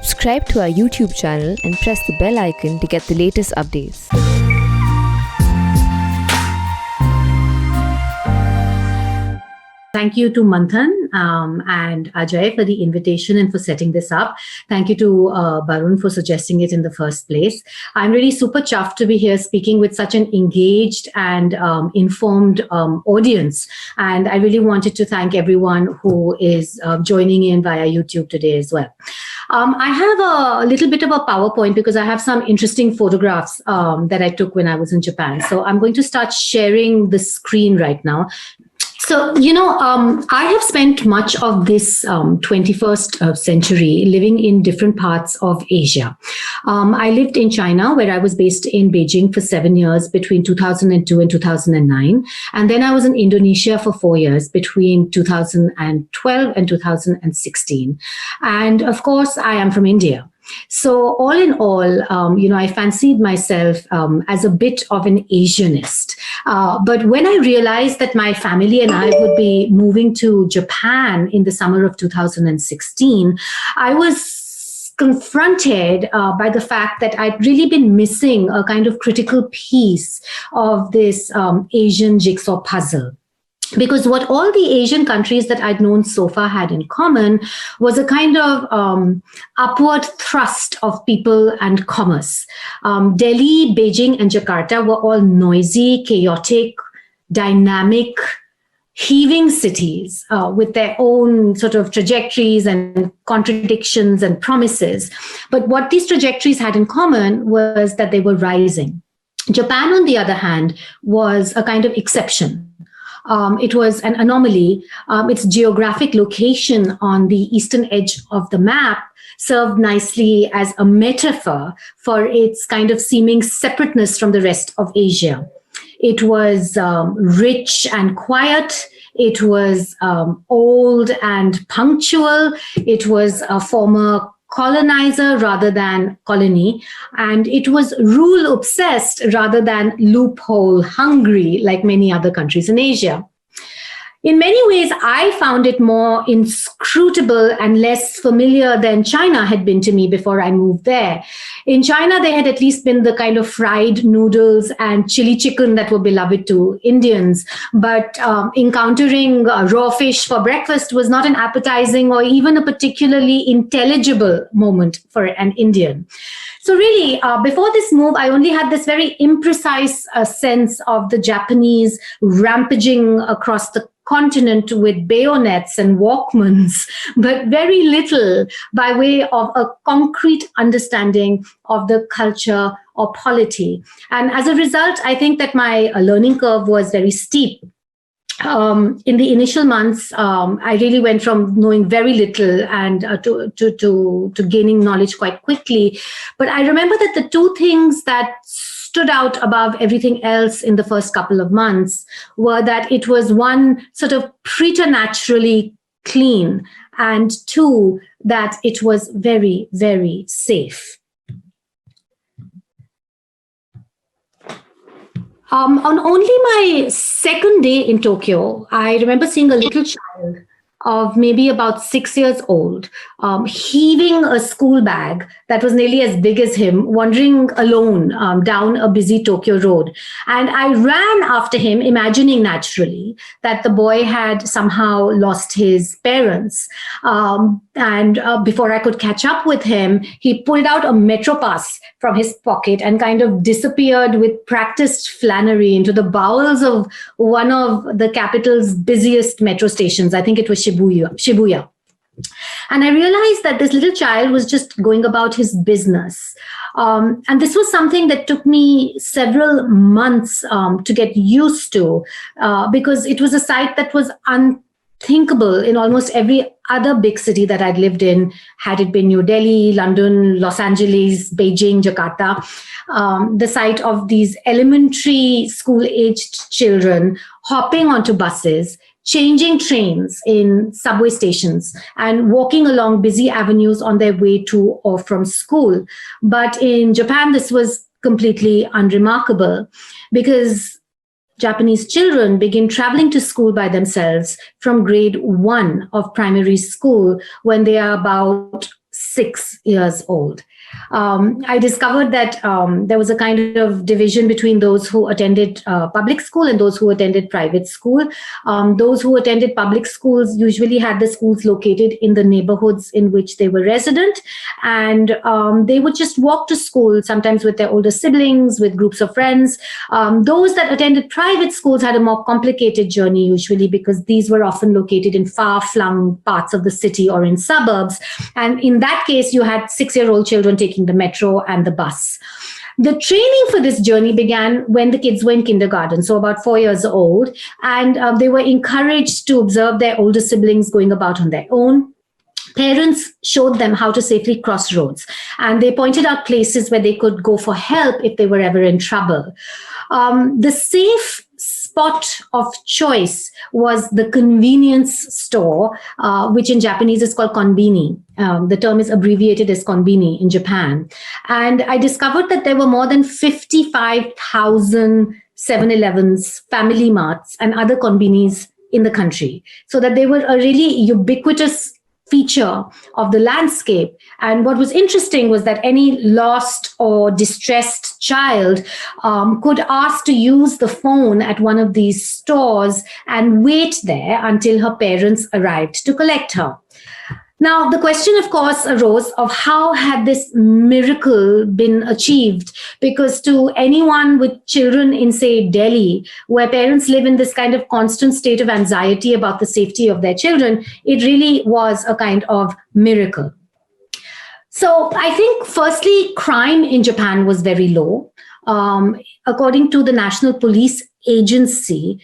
Subscribe to our YouTube channel and press the bell icon to get the latest updates. Thank you to Manthan and Ajay for the invitation and for setting this up. Thank you to Barun for suggesting it in the first place. I'm really super chuffed to be here speaking with such an engaged and informed audience. And I really wanted to thank everyone who is joining in via YouTube today as well. I have a little bit of a PowerPoint because I have some interesting photographs that I took when I was in Japan. So I'm going to start sharing the screen right now. So, I have spent much of this 21st century living in different parts of Asia. I lived in China, where I was based in Beijing for 7 years between 2002 and 2009. And then I was in Indonesia for 4 years between 2012 and 2016. And of course, I am from India. So all in all, I fancied myself as a bit of an Asianist. But when I realized that my family and I would be moving to Japan in the summer of 2016, I was confronted by the fact that I'd really been missing a kind of critical piece of this Asian jigsaw puzzle. Because what all the Asian countries that I'd known so far had in common was a kind of upward thrust of people and commerce. Delhi, Beijing, and Jakarta were all noisy, chaotic, dynamic, heaving cities with their own sort of trajectories and contradictions and promises. But what these trajectories had in common was that they were rising. Japan, on the other hand, was a kind of exception. It was an anomaly. Its geographic location on the eastern edge of the map served nicely as a metaphor for its kind of seeming separateness from the rest of Asia. It was rich and quiet. It was old and punctual. It was a former colonizer rather than colony, and it was rule obsessed rather than loophole hungry like many other countries in Asia. In many ways, I found it more inscrutable and less familiar than China had been to me before I moved there. In China, there had at least been the kind of fried noodles and chili chicken that were beloved to Indians. But encountering raw fish for breakfast was not an appetizing or even a particularly intelligible moment for an Indian. So really, before this move, I only had this very imprecise sense of the Japanese rampaging across the continent with bayonets and Walkmans, but very little by way of a concrete understanding of the culture or polity. And as a result, I think that my learning curve was very steep. In the initial months, I really went from knowing very little and to gaining knowledge quite quickly. But I remember that the two things that stood out above everything else in the first couple of months were that it was, one, sort of preternaturally clean, and two, that it was very, very safe. On only my second day in Tokyo, I remember seeing a little child of maybe about 6 years old, heaving a school bag that was nearly as big as him, wandering alone down a busy Tokyo road. And I ran after him, imagining naturally that the boy had somehow lost his parents. And before I could catch up with him, he pulled out a Metro Pass from his pocket and kind of disappeared with practiced flânery into the bowels of one of the capital's busiest metro stations. I think it was Shibuya. And I realized that this little child was just going about his business. And this was something that took me several months to get used to, because it was a sight that was unthinkable in almost every other big city that I'd lived in, had it been New Delhi, London, Los Angeles, Beijing, Jakarta. The sight of these elementary school-aged children hopping onto buses, changing trains in subway stations, and walking along busy avenues on their way to or from school. But in Japan, this was completely unremarkable because Japanese children begin traveling to school by themselves from grade 1 of primary school when they are about 6 years old. I discovered that there was a kind of division between those who attended public school and those who attended private school. Those who attended public schools usually had the schools located in the neighborhoods in which they were resident, and they would just walk to school, sometimes with their older siblings, with groups of friends. Those that attended private schools had a more complicated journey usually, because these were often located in far-flung parts of the city or in suburbs. And in that case, you had 6-year-old children taking the metro and the bus. The training for this journey began when the kids were in kindergarten, so about 4 years old, and they were encouraged to observe their older siblings going about on their own. Parents showed them how to safely cross roads, and they pointed out places where they could go for help if they were ever in trouble. The safe spot of choice was the convenience store, which in Japanese is called konbini. The term is abbreviated as konbini in Japan. And I discovered that there were more than 55,000 7-Elevens, Family Marts, and other konbinis in the country. So that they were a really ubiquitous feature of the landscape. And what was interesting was that any lost or distressed child could ask to use the phone at one of these stores and wait there until her parents arrived to collect her. Now, the question, of course, arose of how had this miracle been achieved? Because to anyone with children in, say, Delhi, where parents live in this kind of constant state of anxiety about the safety of their children, it really was a kind of miracle. So I think, firstly, crime in Japan was very low. According to the National Police Agency,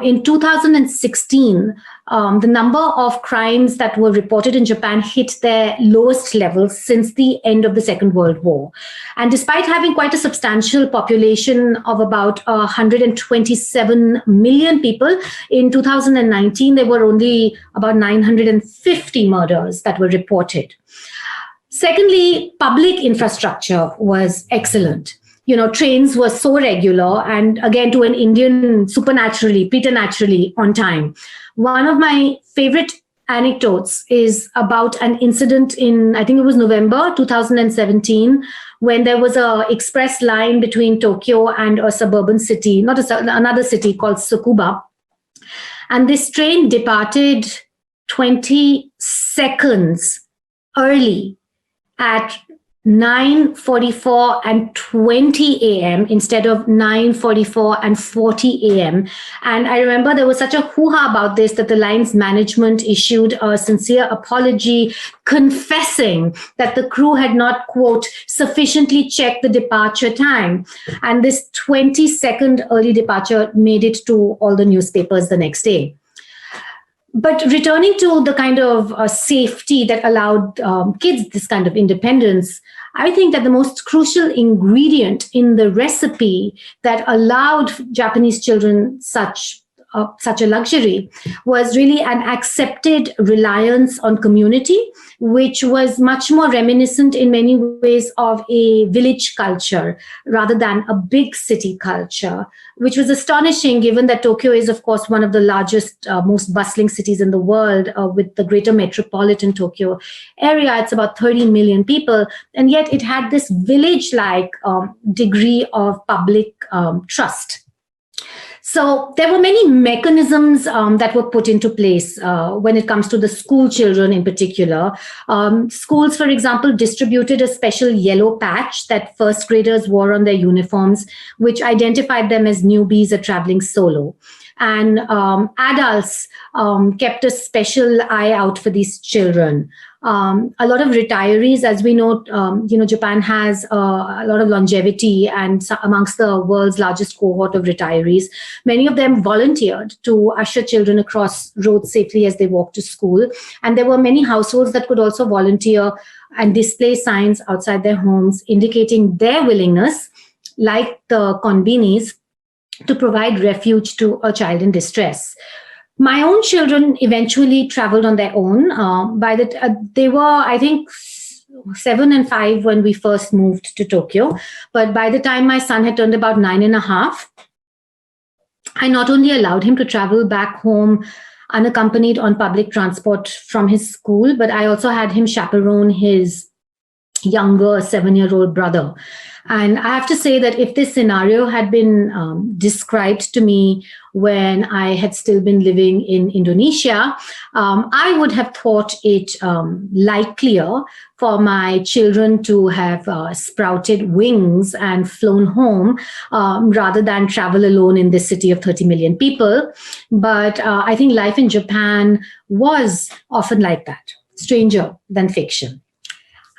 in 2016, the number of crimes that were reported in Japan hit their lowest levels since the end of the Second World War. And despite having quite a substantial population of about 127 million people, in 2019, there were only about 950 murders that were reported. Secondly, public infrastructure was excellent. You know, trains were so regular, and again, to an Indian, supernaturally, preternaturally on time. One of my favorite anecdotes is about an incident in, I think it was November 2017, when there was a express line between Tokyo and a suburban city, another city called Tsukuba. And this train departed 20 seconds early at 9:44 and 20 a.m. instead of 9:44 and 40 a.m. And I remember there was such a hoo-ha about this that the line's management issued a sincere apology, confessing that the crew had not, quote, sufficiently checked the departure time. And this 20-second early departure made it to all the newspapers the next day. But returning to the kind of safety that allowed kids this kind of independence, I think that the most crucial ingredient in the recipe that allowed Japanese children such a luxury was really an accepted reliance on community, which was much more reminiscent in many ways of a village culture rather than a big city culture, which was astonishing given that Tokyo is, of course, one of the largest, most bustling cities in the world with the greater metropolitan Tokyo area. It's about 30 million people, and yet it had this village-like degree of public trust. So there were many mechanisms that were put into place when it comes to the school children in particular. Schools, for example, distributed a special yellow patch that first graders wore on their uniforms, which identified them as newbies or traveling solo. And adults kept a special eye out for these children. A lot of retirees, as we know, Japan has a lot of longevity and amongst the world's largest cohort of retirees. Many of them volunteered to usher children across roads safely as they walked to school. And there were many households that could also volunteer and display signs outside their homes indicating their willingness, like the konbinis, to provide refuge to a child in distress. My own children eventually traveled on their own. They were, I think, 7 and 5 when we first moved to Tokyo. But by the time my son had turned about 9.5, I not only allowed him to travel back home unaccompanied on public transport from his school, but I also had him chaperone his younger 7-year-old brother. And I have to say that if this scenario had been described to me when I had still been living in Indonesia, I would have thought it likelier for my children to have sprouted wings and flown home rather than travel alone in this city of 30 million people. But I think life in Japan was often like that, stranger than fiction.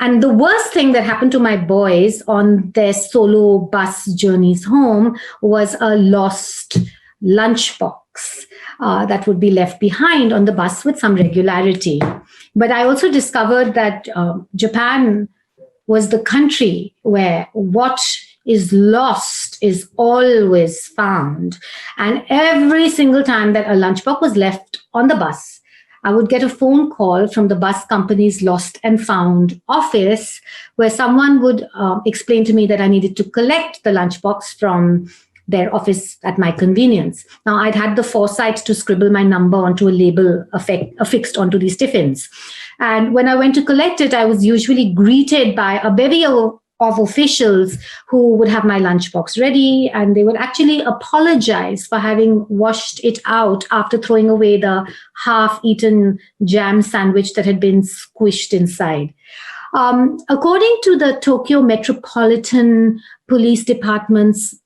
And the worst thing that happened to my boys on their solo bus journeys home was a lost lunchbox that would be left behind on the bus with some regularity. But I also discovered that Japan was the country where what is lost is always found. And every single time that a lunchbox was left on the bus, I would get a phone call from the bus company's lost and found office where someone would explain to me that I needed to collect the lunchbox from their office at my convenience. Now, I'd had the foresight to scribble my number onto a label affixed onto these tiffins. And when I went to collect it, I was usually greeted by a bevy of officials who would have my lunchbox ready, and they would actually apologize for having washed it out after throwing away the half-eaten jam sandwich that had been squished inside. According to the Tokyo Metropolitan Police Department's,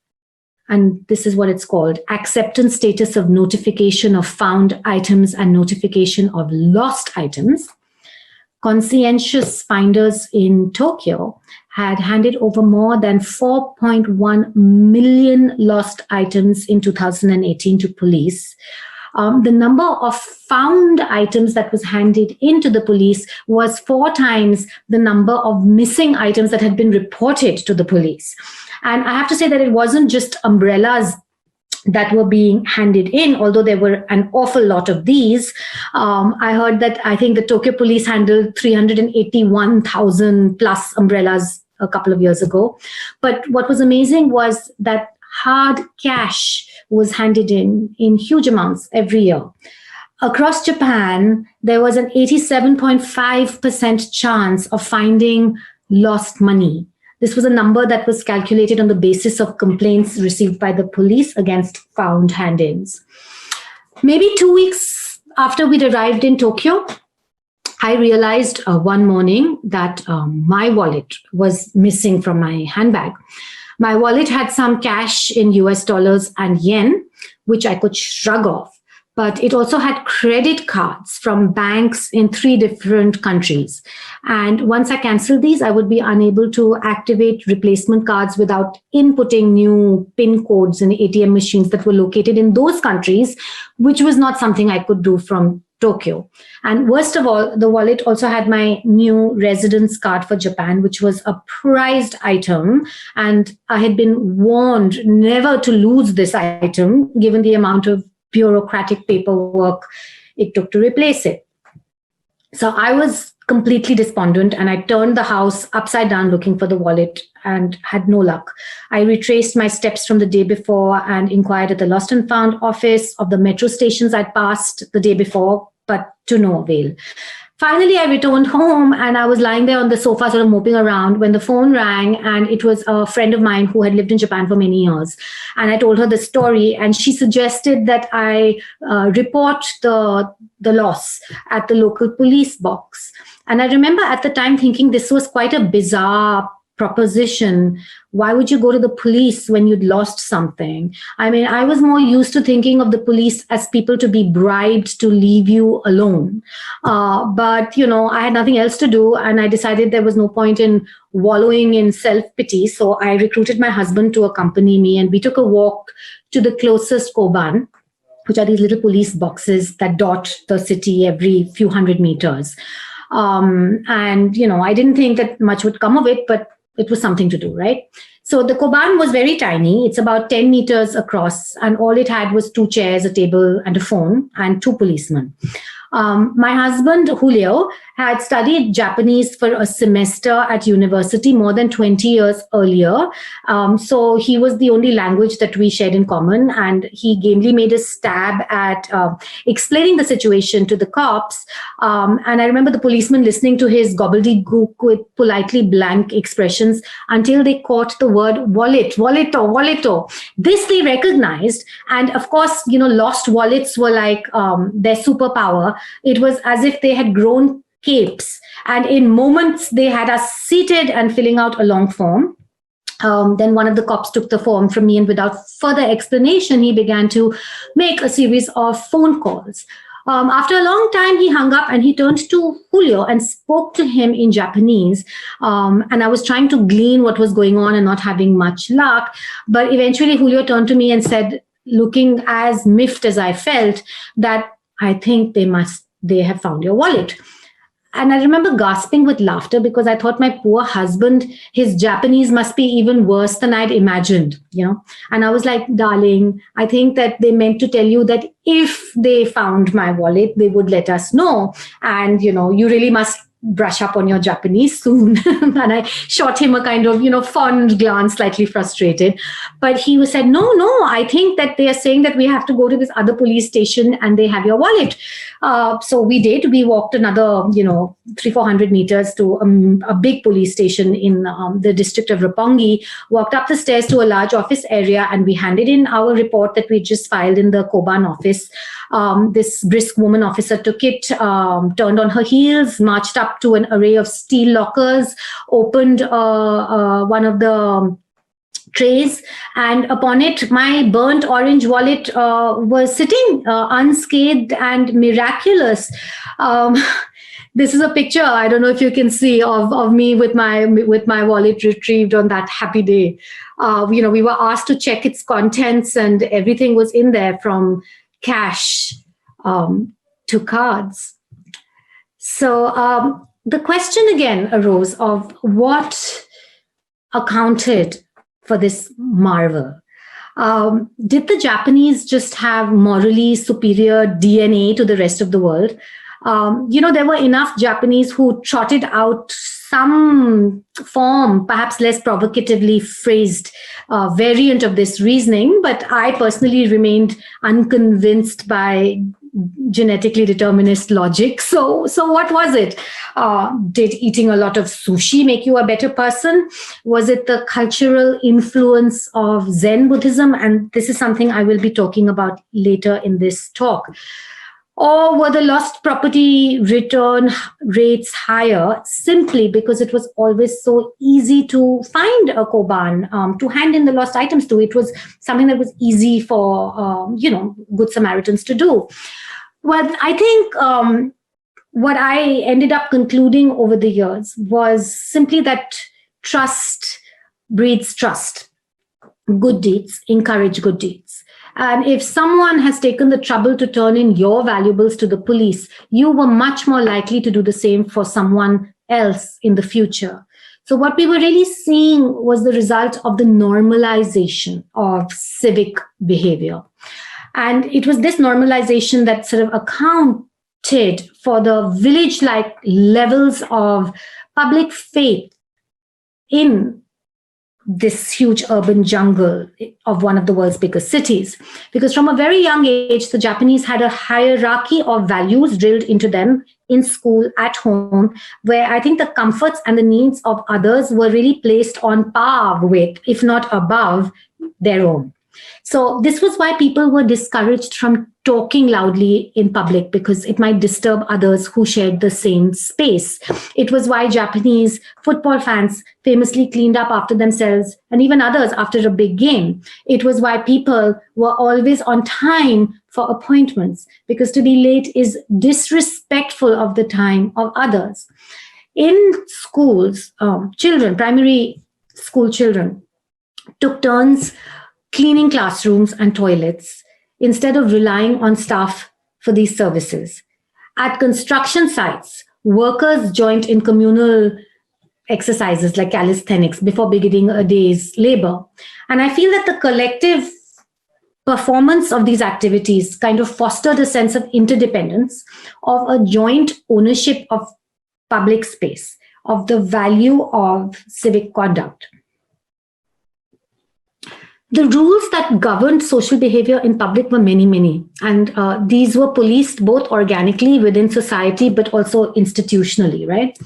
and this is what it's called, acceptance status of notification of found items and notification of lost items, conscientious finders in Tokyo had handed over more than 4.1 million lost items in 2018 to police. The number of found items that was handed into the police was 4 times the number of missing items that had been reported to the police. And I have to say that it wasn't just umbrellas that were being handed in, although there were an awful lot of these. I heard that I think the Tokyo police handled 381,000 plus umbrellas a couple of years ago. But what was amazing was that hard cash was handed in huge amounts every year. Across Japan, there was an 87.5% chance of finding lost money. This was a number that was calculated on the basis of complaints received by the police against found hand-ins. Maybe 2 weeks after we'd arrived in Tokyo, I realized one morning that my wallet was missing from my handbag. My wallet had some cash in US dollars and yen, which I could shrug off. But it also had credit cards from banks in 3 different countries. And once I canceled these, I would be unable to activate replacement cards without inputting new PIN codes in ATM machines that were located in those countries, which was not something I could do from Tokyo. And worst of all, the wallet also had my new residence card for Japan, which was a prized item. And I had been warned never to lose this item, given the amount of bureaucratic paperwork it took to replace it. So I was completely despondent, and I turned the house upside down looking for the wallet and had no luck. I retraced my steps from the day before and inquired at the lost and found office of the metro stations I'd passed the day before, but to no avail. Finally, I returned home and I was lying there on the sofa sort of moping around when the phone rang, and it was a friend of mine who had lived in Japan for many years. And I told her the story, and she suggested that I report the loss at the local police box. And I remember at the time thinking this was quite a bizarre proposition. Why would you go to the police when you'd lost something? I mean, I was more used to thinking of the police as people to be bribed to leave you alone. But, I had nothing else to do, and I decided there was no point in wallowing in self-pity. So I recruited my husband to accompany me, and we took a walk to the closest koban, which are these little police boxes that dot the city every few hundred meters. And, I didn't think that much would come of it, but it was something to do, right? So the Koban was very tiny. It's about 10 meters across, and all it had was 2 chairs, a table, and a phone, and 2 policemen. My husband, Julio, had studied Japanese for a semester at university more than 20 years earlier. So he was the only language that we shared in common. And he gamely made a stab at explaining the situation to the cops. And I remember the policeman listening to his gobbledygook with politely blank expressions until they caught the word wallet, walleto, walleto. This they recognized. And of course, lost wallets were like their superpower. It was as if they had grown capes. And in moments, they had us seated and filling out a long form. Then one of the cops took the form from me, and without further explanation, he began to make a series of phone calls. After a long time, he hung up and he turned to Julio and spoke to him in Japanese. And I was trying to glean what was going on and not having much luck. But eventually, Julio turned to me and said, looking as miffed as I felt, that I think they have found your wallet. And I remember gasping with laughter because I thought my poor husband, his Japanese must be even worse than I'd imagined, And I was like, darling, I think that they meant to tell you that if they found my wallet, they would let us know. And, you really must brush up on your Japanese soon. And I shot him a kind of, fond glance, slightly frustrated. But he said, no, I think that they are saying that we have to go to this other police station and they have your wallet. So we did. We walked another, 300-400 meters to a big police station in the district of Roppongi, walked up the stairs to a large office area, and we handed in our report that we just filed in the Koban office. This brisk woman officer took it, turned on her heels, marched up to an array of steel lockers, opened one of the trays, and upon it, my burnt orange wallet was sitting unscathed and miraculous. This is a picture, I don't know if you can see, of me with my wallet retrieved on that happy day. We were asked to check its contents, and everything was in there, from cash to cards. So the question again arose of what accounted for this marvel. Did the Japanese just have morally superior DNA to the rest of the world? There were enough Japanese who trotted out some form, perhaps less provocatively phrased variant of this reasoning, but I personally remained unconvinced by genetically determinist logic. So what was it? Did eating a lot of sushi make you a better person? Was it the cultural influence of Zen Buddhism? And this is something I will be talking about later in this talk. Or were the lost property return rates higher simply because it was always so easy to find a Koban, to hand in the lost items to? It was something that was easy for, good Samaritans to do. Well, I think what I ended up concluding over the years was simply that trust breeds trust. Good deeds encourage good deeds. And if someone has taken the trouble to turn in your valuables to the police, you were much more likely to do the same for someone else in the future. So what we were really seeing was the result of the normalization of civic behavior. And it was this normalization that sort of accounted for the village-like levels of public faith in this huge urban jungle of one of the world's biggest cities. Because from a very young age, the Japanese had a hierarchy of values drilled into them in school, at home, where I think the comforts and the needs of others were really placed on par with, if not above, their own. So this was why people were discouraged from talking loudly in public, because it might disturb others who shared the same space. It was why Japanese football fans famously cleaned up after themselves, and even others after a big game. It was why people were always on time for appointments, because to be late is disrespectful of the time of others. In schools, children, primary school children, took turns cleaning classrooms and toilets instead of relying on staff for these services. At construction sites, workers joined in communal exercises like calisthenics before beginning a day's labor. And I feel that the collective performance of these activities kind of fostered a sense of interdependence, of a joint ownership of public space, of the value of civic conduct. The rules that governed social behavior in public were many, many. And these were policed both organically within society, but also institutionally, right?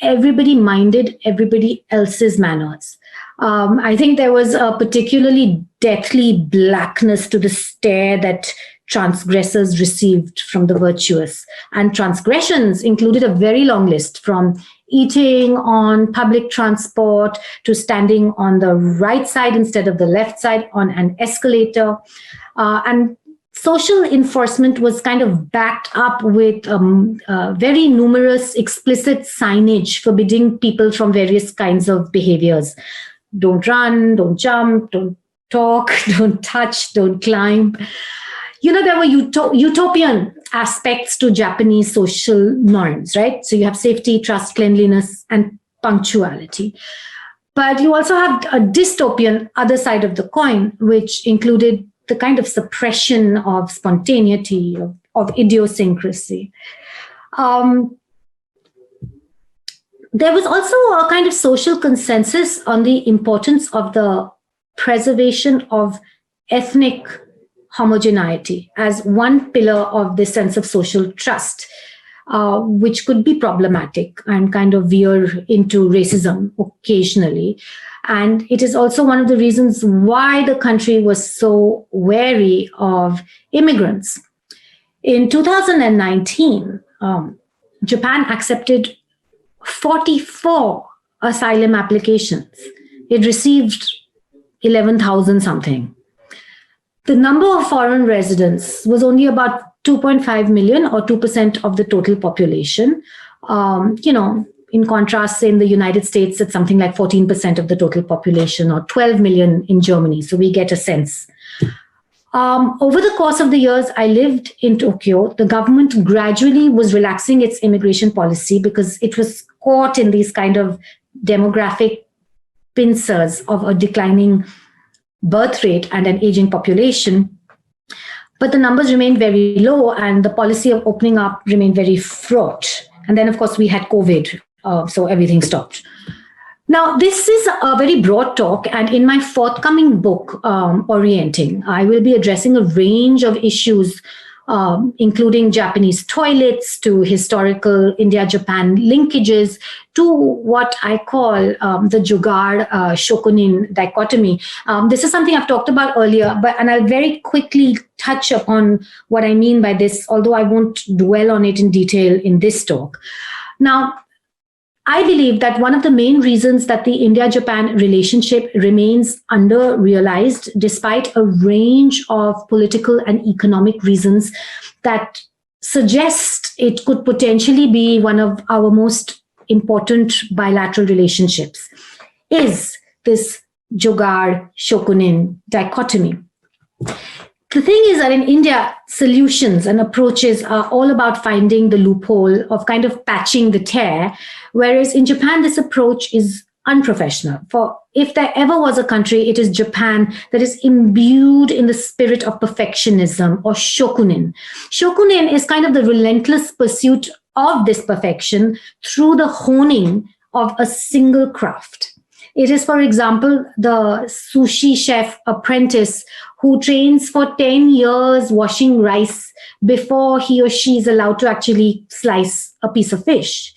Everybody minded everybody else's manners. I think there was a particularly deathly blackness to the stare that transgressors received from the virtuous. And transgressions included a very long list, from eating on public transport to standing on the right side instead of the left side on an escalator. And social enforcement was kind of backed up with very numerous explicit signage forbidding people from various kinds of behaviors. Don't run, don't jump, don't talk, don't touch, don't climb. There were utopian aspects to Japanese social norms, right? So you have safety, trust, cleanliness, and punctuality. But you also have a dystopian other side of the coin, which included the kind of suppression of spontaneity, of idiosyncrasy. There was also a kind of social consensus on the importance of the preservation of ethnic homogeneity as one pillar of this sense of social trust, which could be problematic and kind of veer into racism occasionally. And it is also one of the reasons why the country was so wary of immigrants. In 2019, Japan accepted 44 asylum applications. It received 11,000 something. The number of foreign residents was only about 2.5 million, or 2% of the total population. In contrast, in the United States, it's something like 14% of the total population, or 12 million in Germany. So we get a sense. Over the course of the years I lived in Tokyo, the government gradually was relaxing its immigration policy because it was caught in these kind of demographic pincers of a declining birth rate and an aging population. But the numbers remained very low, and the policy of opening up remained very fraught. And then, of course, we had COVID, so everything stopped. Now, this is a very broad talk, and in my forthcoming book, Orienting, I will be addressing a range of issues, including Japanese toilets, to historical India-Japan linkages, to what I call the Jogar-Shokunin dichotomy. This is something I've talked about earlier, and I'll very quickly touch upon what I mean by this, although I won't dwell on it in detail in this talk. Now, I believe that one of the main reasons that the India-Japan relationship remains under-realized, despite a range of political and economic reasons that suggest it could potentially be one of our most important bilateral relationships, is this Jogar-Shokunin dichotomy. The thing is that in India, solutions and approaches are all about finding the loophole of kind of patching the tear, whereas in Japan, this approach is unprofessional. For if there ever was a country, it is Japan that is imbued in the spirit of perfectionism, or shokunin. Shokunin is kind of the relentless pursuit of this perfection through the honing of a single craft. It is, for example, the sushi chef apprentice who trains for 10 years washing rice before he or she is allowed to actually slice a piece of fish.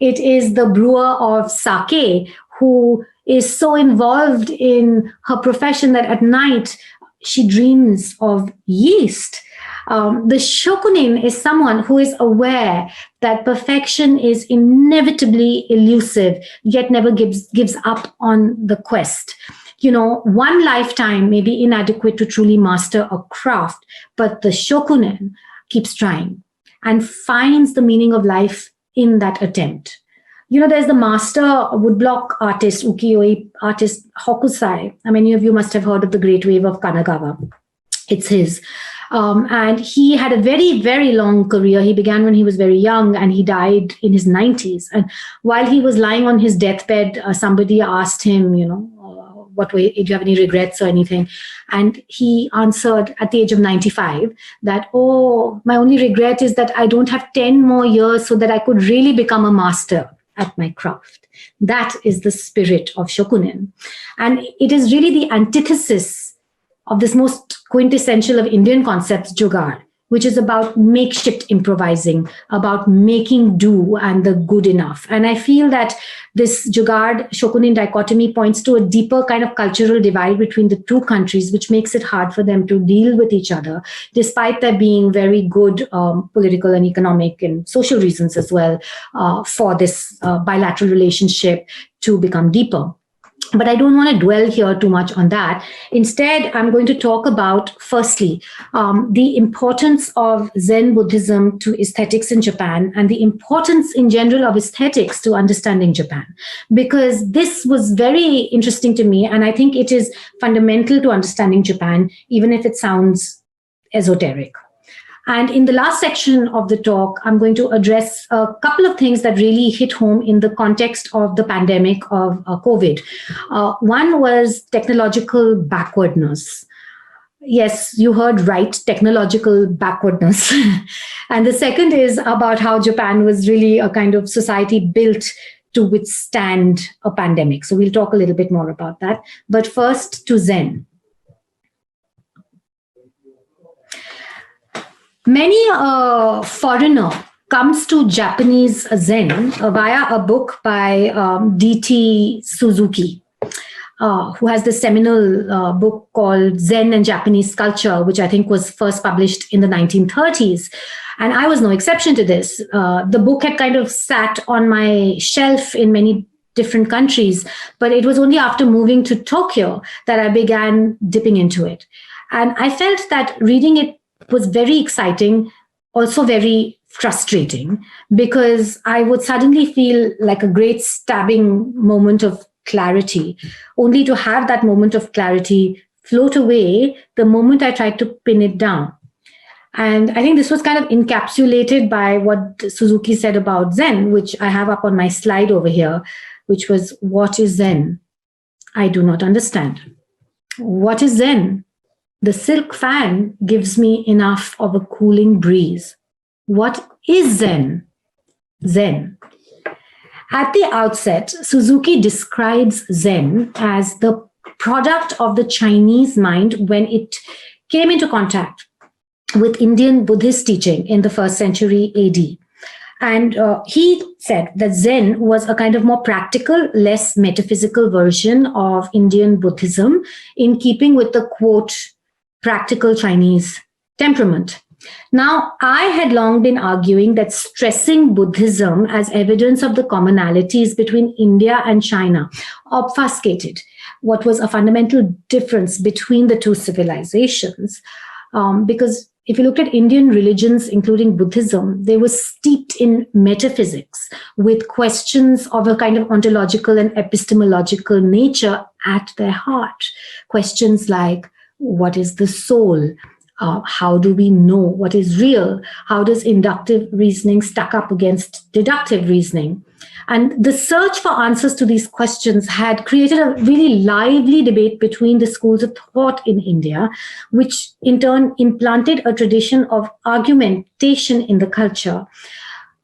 It is the brewer of sake who is so involved in her profession that at night she dreams of yeast. The shokunin is someone who is aware that perfection is inevitably elusive, yet never gives up on the quest. One lifetime may be inadequate to truly master a craft, but the shokunin keeps trying and finds the meaning of life in that attempt. There's the master woodblock artist, ukiyo-e artist Hokusai. Many of you must have heard of the Great Wave of Kanagawa. It's his. And he had a very, very long career. He began when he was very young and he died in his 90s. And while he was lying on his deathbed, somebody asked him, what way, do you have any regrets or anything? And he answered at the age of 95 that, oh, my only regret is that I don't have 10 more years so that I could really become a master at my craft. That is the spirit of Shokunin. And it is really the antithesis of this most quintessential of Indian concepts, Jugaad, which is about makeshift improvising, about making do and the good enough. And I feel that this Jugaad Shokunin dichotomy points to a deeper kind of cultural divide between the two countries, which makes it hard for them to deal with each other, despite there being very good political and economic and social reasons as well for this bilateral relationship to become deeper. But I don't want to dwell here too much on that. Instead, I'm going to talk about, firstly, the importance of Zen Buddhism to aesthetics in Japan and the importance in general of aesthetics to understanding Japan. Because this was very interesting to me, and I think it is fundamental to understanding Japan, even if it sounds esoteric. And in the last section of the talk, I'm going to address a couple of things that really hit home in the context of the pandemic of COVID. One was technological backwardness. Yes, you heard right, technological backwardness. And the second is about how Japan was really a kind of society built to withstand a pandemic. So we'll talk a little bit more about that. But first, to Zen. Many foreigner comes to Japanese Zen via a book by D.T. Suzuki, who has the seminal book called Zen and Japanese Culture, which I think was first published in the 1930s. And I was no exception to this. The book had kind of sat on my shelf in many different countries, but it was only after moving to Tokyo that I began dipping into it. And I felt that reading it was very exciting, also very frustrating, because I would suddenly feel like a great stabbing moment of clarity, only to have that moment of clarity float away the moment I tried to pin it down. And I think this was kind of encapsulated by what Suzuki said about Zen, which I have up on my slide over here, which was, what is Zen? I do not understand. What is Zen? The silk fan gives me enough of a cooling breeze. What is Zen? Zen. At the outset, Suzuki describes Zen as the product of the Chinese mind when it came into contact with Indian Buddhist teaching in the 1st century AD. And he said that Zen was a kind of more practical, less metaphysical version of Indian Buddhism, in keeping with the, quote, practical Chinese temperament. Now, I had long been arguing that stressing Buddhism as evidence of the commonalities between India and China obfuscated what was a fundamental difference between the two civilizations. Because if you looked at Indian religions, including Buddhism, they were steeped in metaphysics with questions of a kind of ontological and epistemological nature at their heart. Questions like, what is the soul? How do we know what is real? How does inductive reasoning stack up against deductive reasoning? And the search for answers to these questions had created a really lively debate between the schools of thought in India, which in turn implanted a tradition of argumentation in the culture.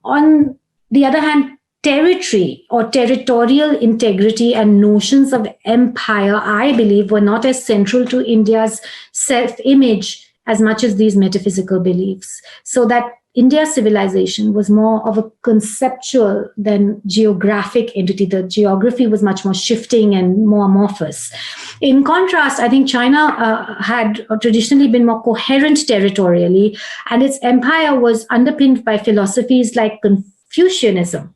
On the other hand, territory or territorial integrity and notions of empire, I believe, were not as central to India's self-image as much as these metaphysical beliefs. So that India's civilization was more of a conceptual than geographic entity. The geography was much more shifting and more amorphous. In contrast, I think China had traditionally been more coherent territorially, and its empire was underpinned by philosophies like Confucianism,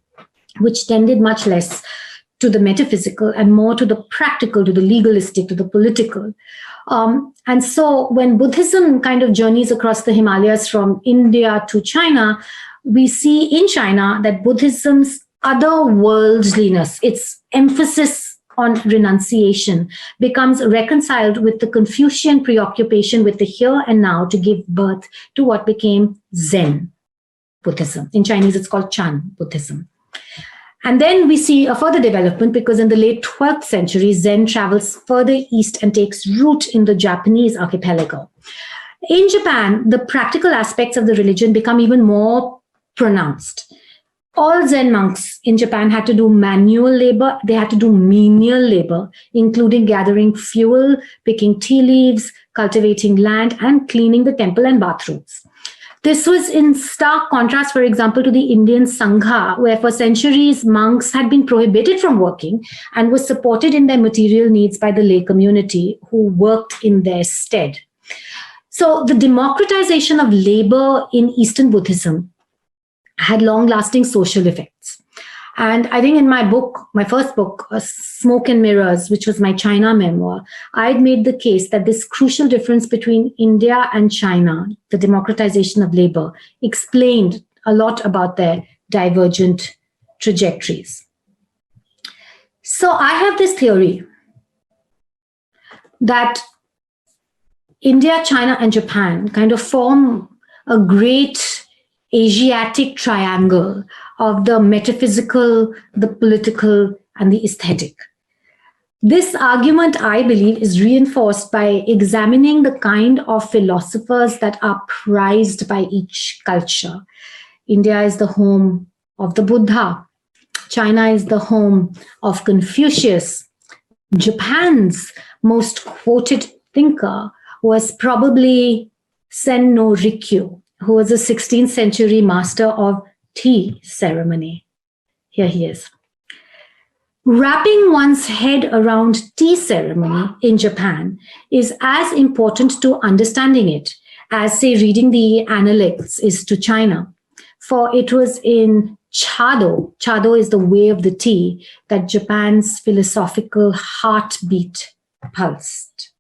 which tended much less to the metaphysical and more to the practical, to the legalistic, to the political. And so when Buddhism kind of journeys across the Himalayas from India to China, we see in China that Buddhism's otherworldliness, its emphasis on renunciation becomes reconciled with the Confucian preoccupation with the here and now to give birth to what became Zen Buddhism. In Chinese, it's called Chan Buddhism. And then we see a further development because in the late 12th century, Zen travels further east and takes root in the Japanese archipelago. In Japan, the practical aspects of the religion become even more pronounced. All Zen monks in Japan had to do manual labor. They had to do menial labor, including gathering fuel, picking tea leaves, cultivating land, and cleaning the temple and bathrooms. This was in stark contrast, for example, to the Indian Sangha, where for centuries monks had been prohibited from working and were supported in their material needs by the lay community who worked in their stead. So the democratization of labor in Eastern Buddhism had long-lasting social effects. And I think in my book, my first book, Smoke and Mirrors, which was my China memoir, I'd made the case that this crucial difference between India and China, the democratization of labor, explained a lot about their divergent trajectories. So I have this theory that India, China, and Japan kind of form a great Asiatic triangle of the metaphysical, the political, and the aesthetic. This argument, I believe, is reinforced by examining the kind of philosophers that are prized by each culture. India is the home of the Buddha. China is the home of Confucius. Japan's most quoted thinker was probably Sen no Rikyu, who was a 16th century master of tea ceremony. Here he is. Wrapping one's head around tea ceremony in Japan is as important to understanding it as, say, reading the Analects is to China. For it was in Chado is the way of the tea, that Japan's philosophical heartbeat pulsed.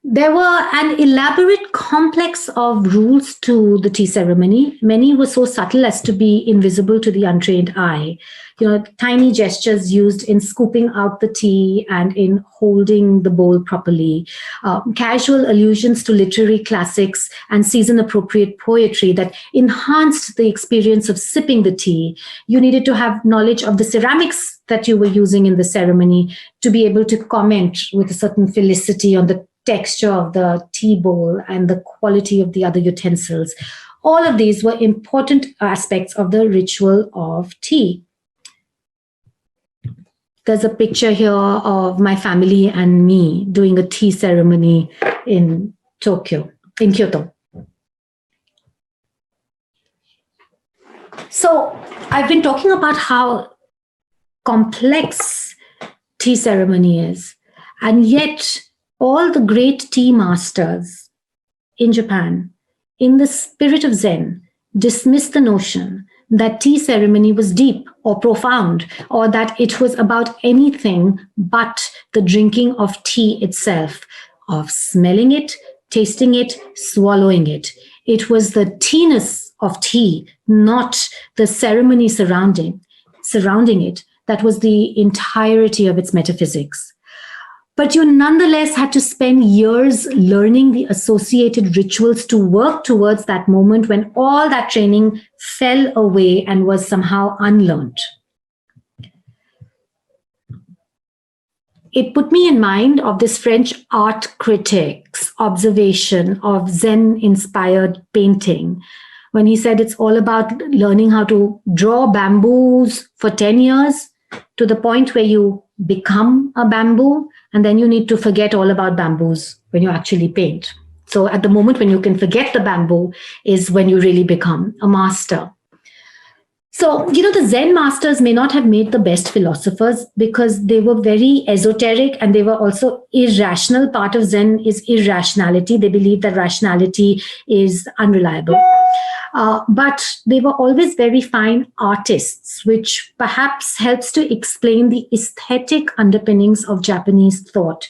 There were an elaborate complex of rules to the tea ceremony. Many were so subtle as to be invisible to the untrained eye. Tiny gestures used in scooping out the tea and in holding the bowl properly. Casual allusions to literary classics and season-appropriate poetry that enhanced the experience of sipping the tea. You needed to have knowledge of the ceramics that you were using in the ceremony to be able to comment with a certain felicity on the texture of the tea bowl and the quality of the other utensils. All of these were important aspects of the ritual of tea. There's a picture here of my family and me doing a tea ceremony in Kyoto. So I've been talking about how complex tea ceremony is, and yet all the great tea masters in Japan, in the spirit of Zen, dismissed the notion that tea ceremony was deep or profound, or that it was about anything but the drinking of tea itself, of smelling it, tasting it, swallowing it. It was the teeness of tea, not the ceremony surrounding it, that was the entirety of its metaphysics. But you nonetheless had to spend years learning the associated rituals to work towards that moment when all that training fell away and was somehow unlearned. It put me in mind of this French art critic's observation of Zen-inspired painting, when he said it's all about learning how to draw bamboos for 10 years to the point where you become a bamboo, and then you need to forget all about bamboos when you actually paint. So at the moment when you can forget the bamboo is when you really become a master. So, the Zen masters may not have made the best philosophers because they were very esoteric, and they were also irrational. Part of Zen is irrationality. They believe that rationality is unreliable. But they were always very fine artists, which perhaps helps to explain the aesthetic underpinnings of Japanese thought.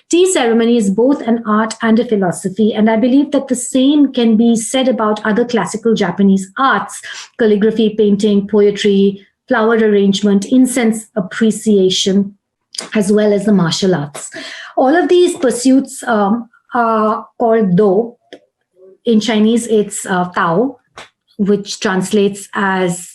Tea ceremony is both an art and a philosophy, and I believe that the same can be said about other classical Japanese arts: calligraphy, painting, poetry, flower arrangement, incense appreciation, as well as the martial arts. All of these pursuits are called Do. In Chinese, it's Tao, which translates as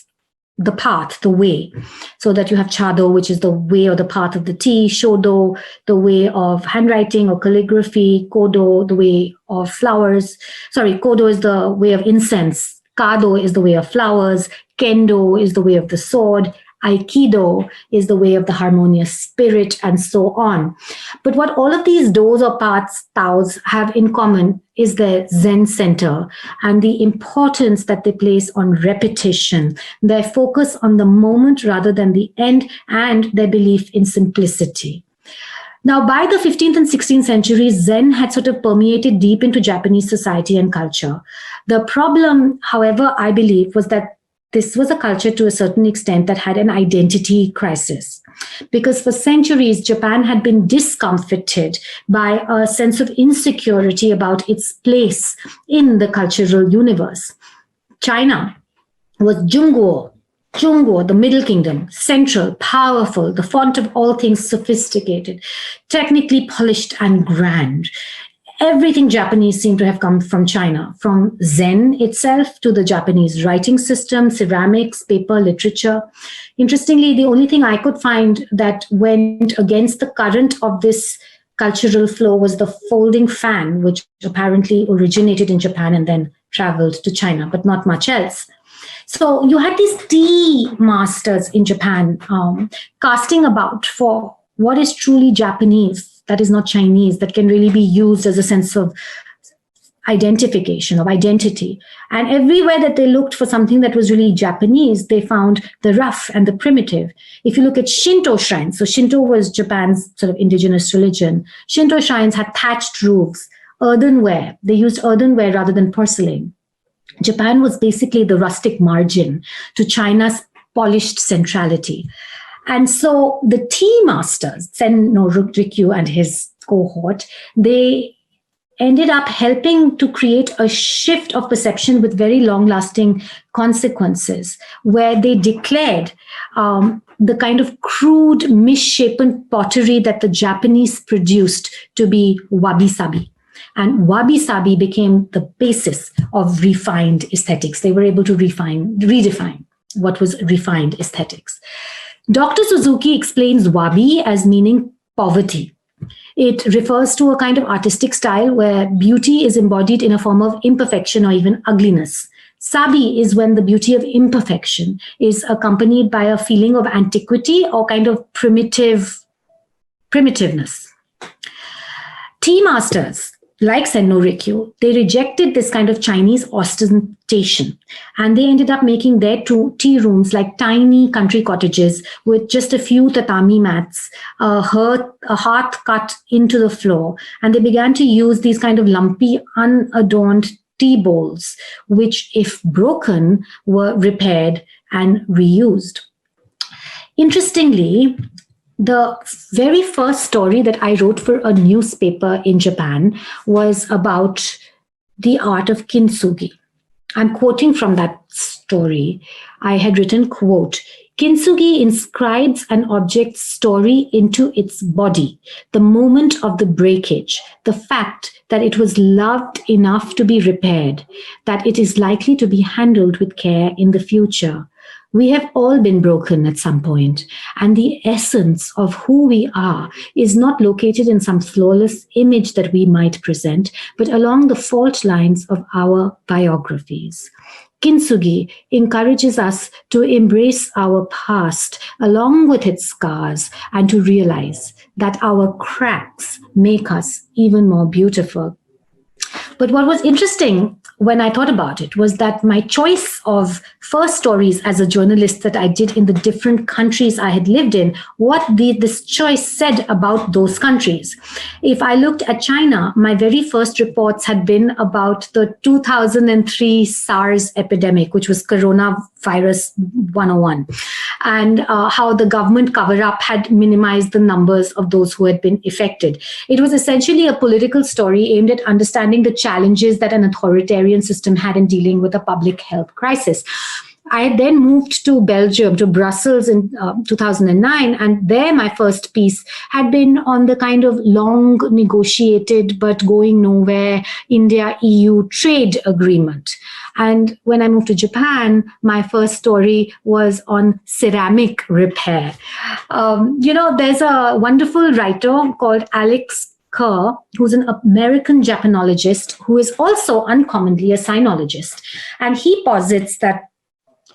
the path, the way. So that you have Chado, which is the way or the path of the tea, Shodo, the way of handwriting or calligraphy, Kodo, the way of flowers. Sorry, Kodo is the way of incense, Kado is the way of flowers, Kendo is the way of the sword, Aikido is the way of the harmonious spirit, and so on. But what all of these do's or paths, taos, have in common is their Zen center and the importance that they place on repetition, their focus on the moment rather than the end, and their belief in simplicity. Now, by the 15th and 16th centuries, Zen had sort of permeated deep into Japanese society and culture. The problem, however, I believe, was that this was a culture to a certain extent that had an identity crisis. Because for centuries, Japan had been discomfited by a sense of insecurity about its place in the cultural universe. China was Junguo, the Middle Kingdom, central, powerful, the font of all things sophisticated, technically polished and grand. Everything Japanese seemed to have come from China, from Zen itself to the Japanese writing system, ceramics, paper, literature. Interestingly, the only thing I could find that went against the current of this cultural flow was the folding fan, which apparently originated in Japan and then traveled to China, but not much else. So you had these tea masters in Japan casting about for what is truly Japanese, that is not Chinese, that can really be used as a sense of identification, of identity. And everywhere that they looked for something that was really Japanese, they found the rough and the primitive. If you look at Shinto shrines, so Shinto was Japan's sort of indigenous religion. Shinto shrines had thatched roofs, earthenware. They used earthenware rather than porcelain. Japan was basically the rustic margin to China's polished centrality. And so the tea masters, Sen no Rikyu and his cohort, they ended up helping to create a shift of perception with very long-lasting consequences, where they declared the kind of crude, misshapen pottery that the Japanese produced to be wabi-sabi. And wabi-sabi became the basis of refined aesthetics. They were able to redefine what was refined aesthetics. Dr. Suzuki explains wabi as meaning poverty. It refers to a kind of artistic style where beauty is embodied in a form of imperfection or even ugliness. Sabi is when the beauty of imperfection is accompanied by a feeling of antiquity or kind of primitiveness. Tea masters, like Sen no Rikyu, they rejected this kind of Chinese ostentation, and they ended up making their tea rooms like tiny country cottages with just a few tatami mats, a hearth cut into the floor, and they began to use these kind of lumpy, unadorned tea bowls, which, if broken, were repaired and reused. Interestingly, the very first story that I wrote for a newspaper in Japan was about the art of kintsugi. I'm quoting from that story. I had written, quote, "Kintsugi inscribes an object's story into its body, the moment of the breakage, the fact that it was loved enough to be repaired, that it is likely to be handled with care in the future. We have all been broken at some point, and the essence of who we are is not located in some flawless image that we might present, but along the fault lines of our biographies. Kintsugi encourages us to embrace our past along with its scars and to realize that our cracks make us even more beautiful." But what was interesting when I thought about it was that my choice of first stories as a journalist that I did in the different countries I had lived in, what this choice said about those countries. If I looked at China, my very first reports had been about the 2003 SARS epidemic, which was coronavirus 101, and how the government cover-up had minimized the numbers of those who had been affected. It was essentially a political story aimed at understanding the challenges that an authoritarian system had in dealing with a public health crisis. I had then moved to Belgium, to Brussels in 2009, and there my first piece had been on the kind of long negotiated but going nowhere India-EU trade agreement. And when I moved to Japan, my first story was on ceramic repair. There's a wonderful writer called Alex Kerr, who's an American Japanologist who is also uncommonly a sinologist. And he posits that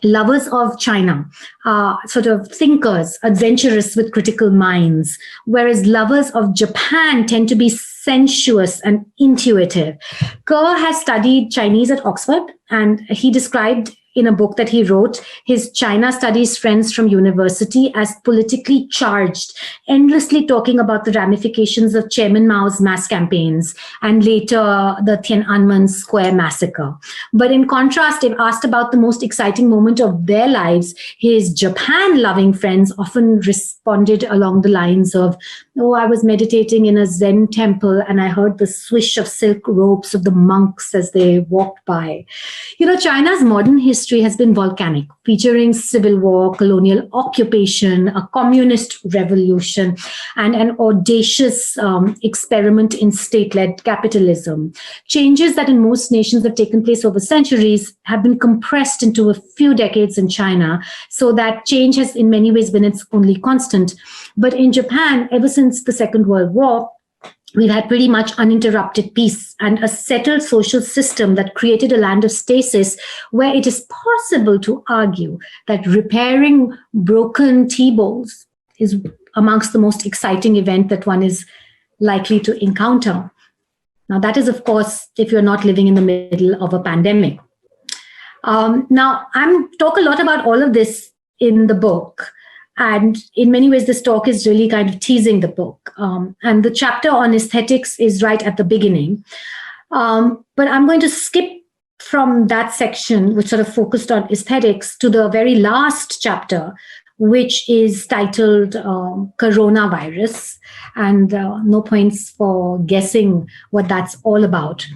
lovers of China are sort of thinkers, adventurous with critical minds, whereas lovers of Japan tend to be sensuous and intuitive. Kerr has studied Chinese at Oxford, and he described in a book that he wrote his China studies friends from university as politically charged, endlessly talking about the ramifications of Chairman Mao's mass campaigns and later the Tiananmen Square massacre. But in contrast, if asked about the most exciting moment of their lives, his Japan-loving friends often responded along the lines of, "Oh, I was meditating in a Zen temple and I heard the swish of silk robes of the monks as they walked by." China's modern history has been volcanic, featuring civil war, colonial occupation, a communist revolution, and an audacious experiment in state-led capitalism. Changes that in most nations have taken place over centuries have been compressed into a few decades in China, so that change has in many ways been its only constant. But in Japan, ever since the Second World War, we've had pretty much uninterrupted peace and a settled social system that created a land of stasis where it is possible to argue that repairing broken tea bowls is amongst the most exciting event that one is likely to encounter. Now, that is, of course, if you're not living in the middle of a pandemic. Now, I'm talk a lot about all of this in the book. And in many ways, this talk is really kind of teasing the book. And the chapter on aesthetics is right at the beginning. But I'm going to skip from that section, which sort of focused on aesthetics, to the very last chapter, which is titled Coronavirus. And no points for guessing what that's all about.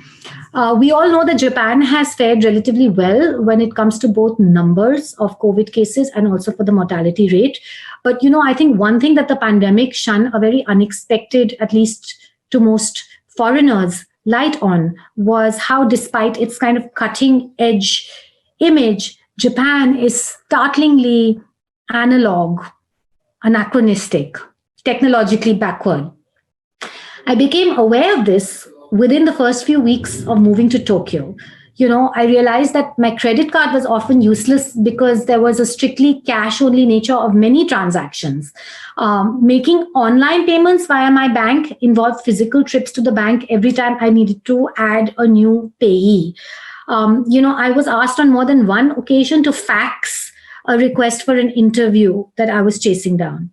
We all know that Japan has fared relatively well when it comes to both numbers of COVID cases and also for the mortality rate. But, I think one thing that the pandemic shone a very unexpected, at least to most foreigners, light on was how, despite its kind of cutting edge image, Japan is startlingly analog, anachronistic, technologically backward. I became aware of this within the first few weeks of moving to Tokyo. I realized that my credit card was often useless because there was a strictly cash-only nature of many transactions. Making online payments via my bank involved physical trips to the bank every time I needed to add a new payee. I was asked on more than one occasion to fax a request for an interview that I was chasing down.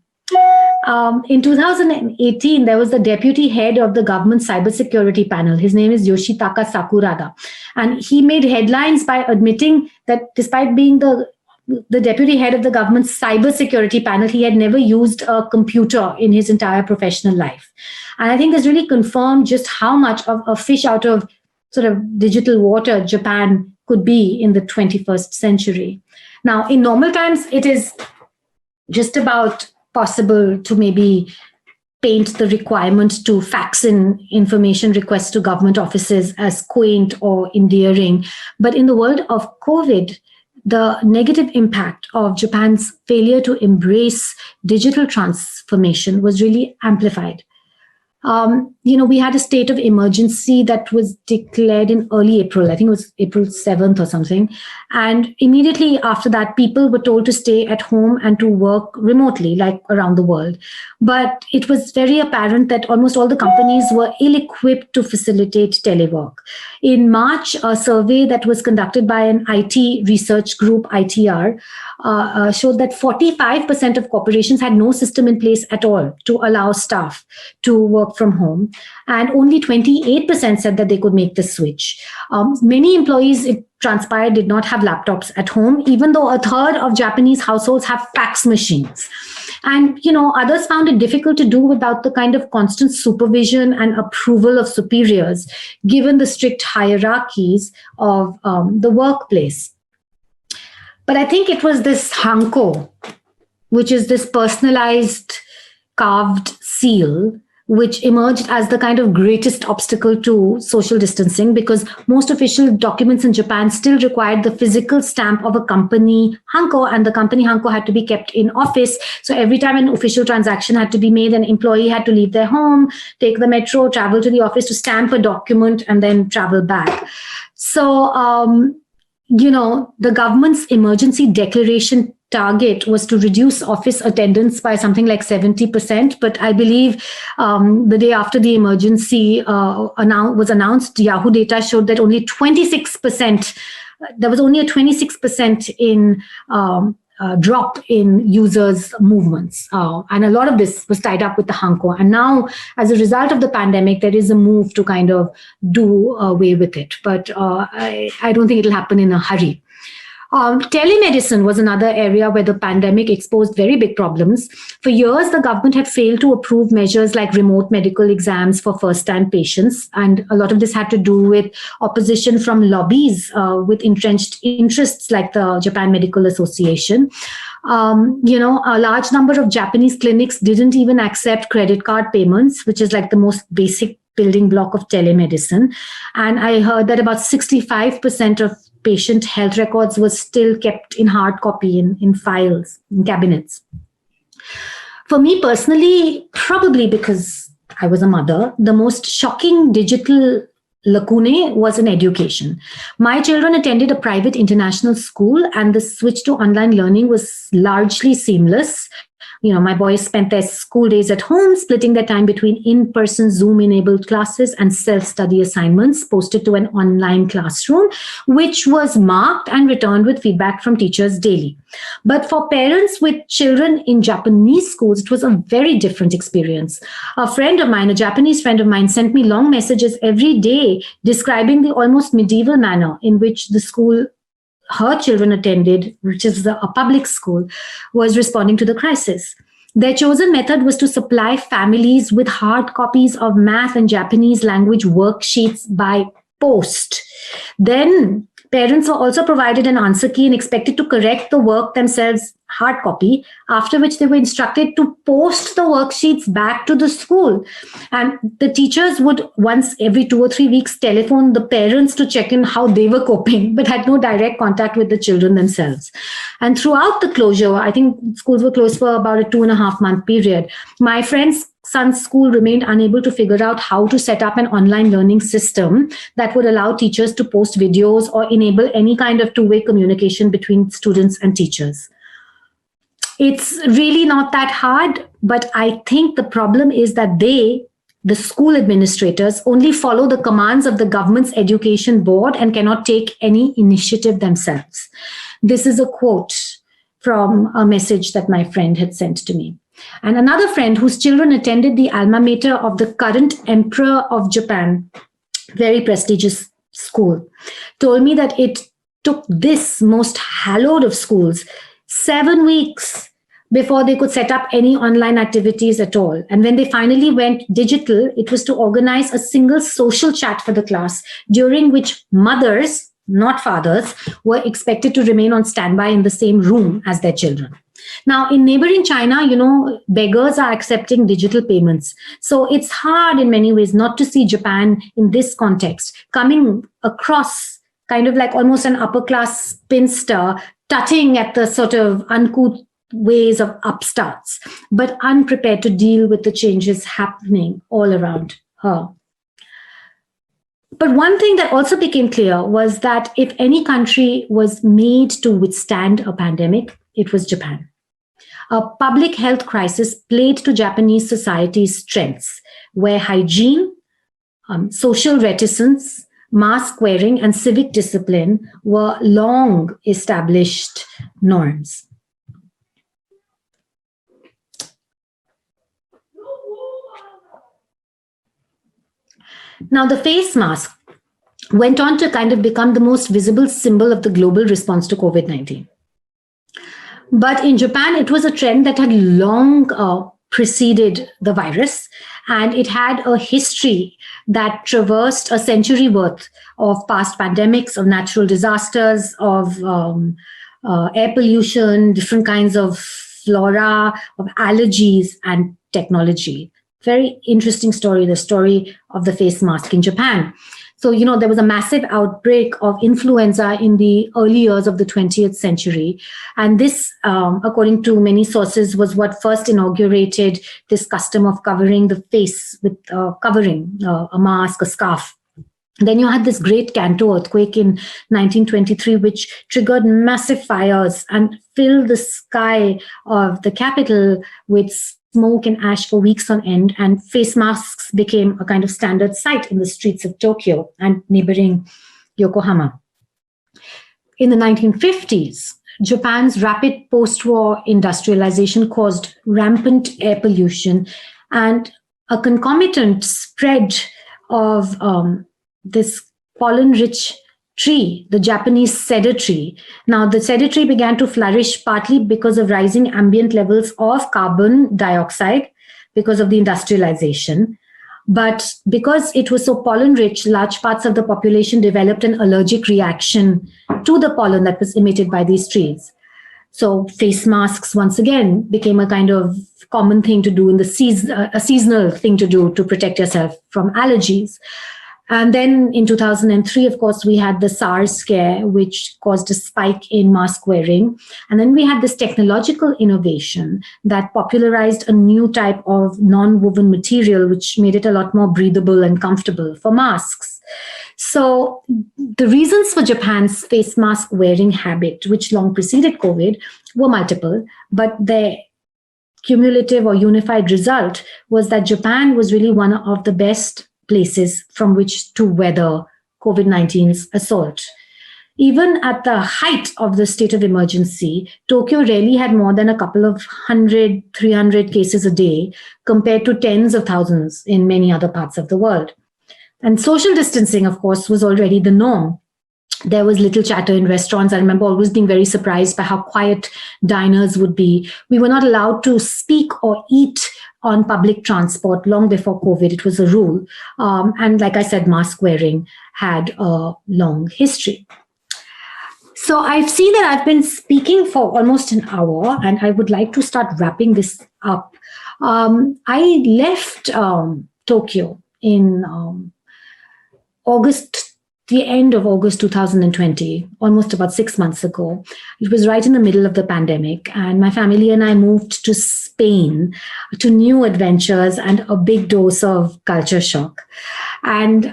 In 2018, there was the deputy head of the government cybersecurity panel. His name is Yoshitaka Sakurada. And he made headlines by admitting that despite being the deputy head of the government's cybersecurity panel, he had never used a computer in his entire professional life. And I think this really confirmed just how much of a fish out of sort of digital water Japan could be in the 21st century. Now, in normal times, it is just about possible to maybe paint the requirement to fax in information requests to government offices as quaint or endearing. But in the world of COVID, the negative impact of Japan's failure to embrace digital transformation was really amplified. We had a state of emergency that was declared in early April. I think it was April 7th or something. And immediately after that, people were told to stay at home and to work remotely, like around the world. But it was very apparent that almost all the companies were ill-equipped to facilitate telework. In March, a survey that was conducted by an IT research group, ITR, showed that 45% of corporations had no system in place at all to allow staff to work from home. And only 28% said that they could make the switch. Many employees, it transpired, did not have laptops at home, even though a third of Japanese households have fax machines. And, others found it difficult to do without the kind of constant supervision and approval of superiors, given the strict hierarchies of the workplace. But I think it was this hanko, which is this personalized carved seal, which emerged as the kind of greatest obstacle to social distancing, because most official documents in Japan still required the physical stamp of a company hanko, and the company hanko had to be kept in office. So every time an official transaction had to be made, an employee had to leave their home, take the metro, travel to the office to stamp a document, and then travel back. So, the government's emergency declaration target was to reduce office attendance by something like 70%. But I believe the day after the emergency was announced, Yahoo data showed that only 26%, there was only a 26% in drop in users' movements. And a lot of this was tied up with the hanko. And now, as a result of the pandemic, there is a move to kind of do away with it. But I don't think it'll happen in a hurry. Telemedicine was another area where the pandemic exposed very big problems. For years, the government had failed to approve measures like remote medical exams for first-time patients. And a lot of this had to do with opposition from lobbies with entrenched interests like the Japan Medical Association. A large number of Japanese clinics didn't even accept credit card payments, which is like the most basic building block of telemedicine. And I heard that about 65% of patient health records was still kept in hard copy in files, in cabinets. For me personally, probably because I was a mother, the most shocking digital lacune was in education. My children attended a private international school, and the switch to online learning was largely seamless. My boys spent their school days at home, splitting their time between in-person Zoom-enabled classes and self-study assignments posted to an online classroom, which was marked and returned with feedback from teachers daily. But for parents with children in Japanese schools, it was a very different experience. A Japanese friend of mine, sent me long messages every day describing the almost medieval manner in which the school her children attended, which is a public school, was responding to the crisis. Their chosen method was to supply families with hard copies of math and Japanese language worksheets by post. Then parents were also provided an answer key and expected to correct the work themselves, hard copy, after which they were instructed to post the worksheets back to the school. And the teachers would once every 2 or 3 weeks telephone the parents to check in how they were coping, but had no direct contact with the children themselves. And throughout the closure, I think schools were closed for about a 2.5 month period. My friend's son's school remained unable to figure out how to set up an online learning system that would allow teachers to post videos or enable any kind of two-way communication between students and teachers. It's really not that hard, but I think the problem is that the school administrators, only follow the commands of the government's education board and cannot take any initiative themselves. This is a quote from a message that my friend had sent to me. And another friend whose children attended the alma mater of the current emperor of Japan, very prestigious school, told me that it took this most hallowed of schools 7 weeks before they could set up any online activities at all. And when they finally went digital, it was to organize a single social chat for the class, during which mothers, not fathers, were expected to remain on standby in the same room as their children. Now, in neighboring China, beggars are accepting digital payments. So it's hard in many ways not to see Japan in this context, coming across kind of like almost an upper class spinster, tutting at the sort of uncouth ways of upstarts, but unprepared to deal with the changes happening all around her. But one thing that also became clear was that if any country was made to withstand a pandemic, it was Japan. A public health crisis played to Japanese society's strengths, where hygiene, social reticence, mask wearing, and civic discipline were long established norms. Now, the face mask went on to kind of become the most visible symbol of the global response to COVID-19. But in Japan, it was a trend that had long preceded the virus, and it had a history that traversed a century worth of past pandemics, of natural disasters, of air pollution, different kinds of flora, of allergies, and technology. Very interesting story, the story of the face mask in Japan. So, there was a massive outbreak of influenza in the early years of the 20th century. And this, according to many sources, was what first inaugurated this custom of covering the face with a mask, a scarf. Then you had this great Kanto earthquake in 1923, which triggered massive fires and filled the sky of the capital with smoke and ash for weeks on end. And face masks became a kind of standard sight in the streets of Tokyo and neighboring Yokohama. In the 1950s, Japan's rapid post-war industrialization caused rampant air pollution and a concomitant spread of this pollen-rich tree, the Japanese cedar tree. Now, the cedar tree began to flourish partly because of rising ambient levels of carbon dioxide because of the industrialization. But because it was so pollen-rich, large parts of the population developed an allergic reaction to the pollen that was emitted by these trees. So face masks, once again, became a kind of common thing to do in the a seasonal thing to do to protect yourself from allergies. And then in 2003, of course, we had the SARS scare, which caused a spike in mask wearing. And then we had this technological innovation that popularized a new type of non-woven material, which made it a lot more breathable and comfortable for masks. So the reasons for Japan's face mask wearing habit, which long preceded COVID, were multiple, but the cumulative or unified result was that Japan was really one of the best places from which to weather COVID-19's assault. Even at the height of the state of emergency, Tokyo rarely had more than a couple of 100, 300 cases a day compared to tens of thousands in many other parts of the world. And social distancing, of course, was already the norm. There was little chatter in restaurants. I remember always being very surprised by how quiet diners would be. We were not allowed to speak or eat on public transport long before COVID. It was a rule. And like I said, mask wearing had a long history. So I see that I've been speaking for almost an hour, and I would like to start wrapping this up. I left Tokyo in the end of August 2020, almost about 6 months ago. It was right in the middle of the pandemic, and my family and I moved to Spain to new adventures and a big dose of culture shock. And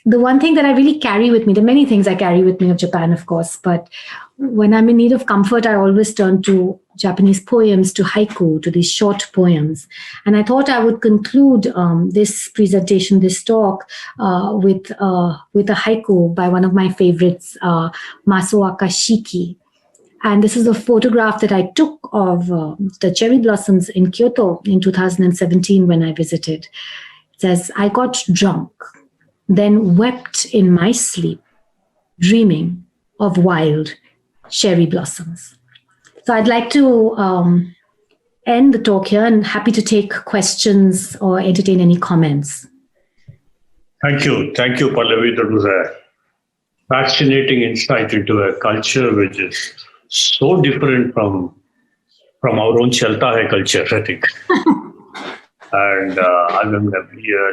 the one thing that I really carry with me, the many things I carry with me of Japan, of course, but when I'm in need of comfort, I always turn to Japanese poems, to haiku, to these short poems. And I thought I would conclude this presentation, this talk, with a haiku by one of my favorites, Masaoka Shiki. And this is a photograph that I took of the cherry blossoms in Kyoto in 2017 when I visited. It says, "I got drunk, then wept in my sleep, dreaming of wild cherry blossoms." So I'd like to end the talk here, and happy to take questions or entertain any comments. Thank you, Pallavi. That was a fascinating insight into a culture which is so different from our own Chalta Hai culture, I think. And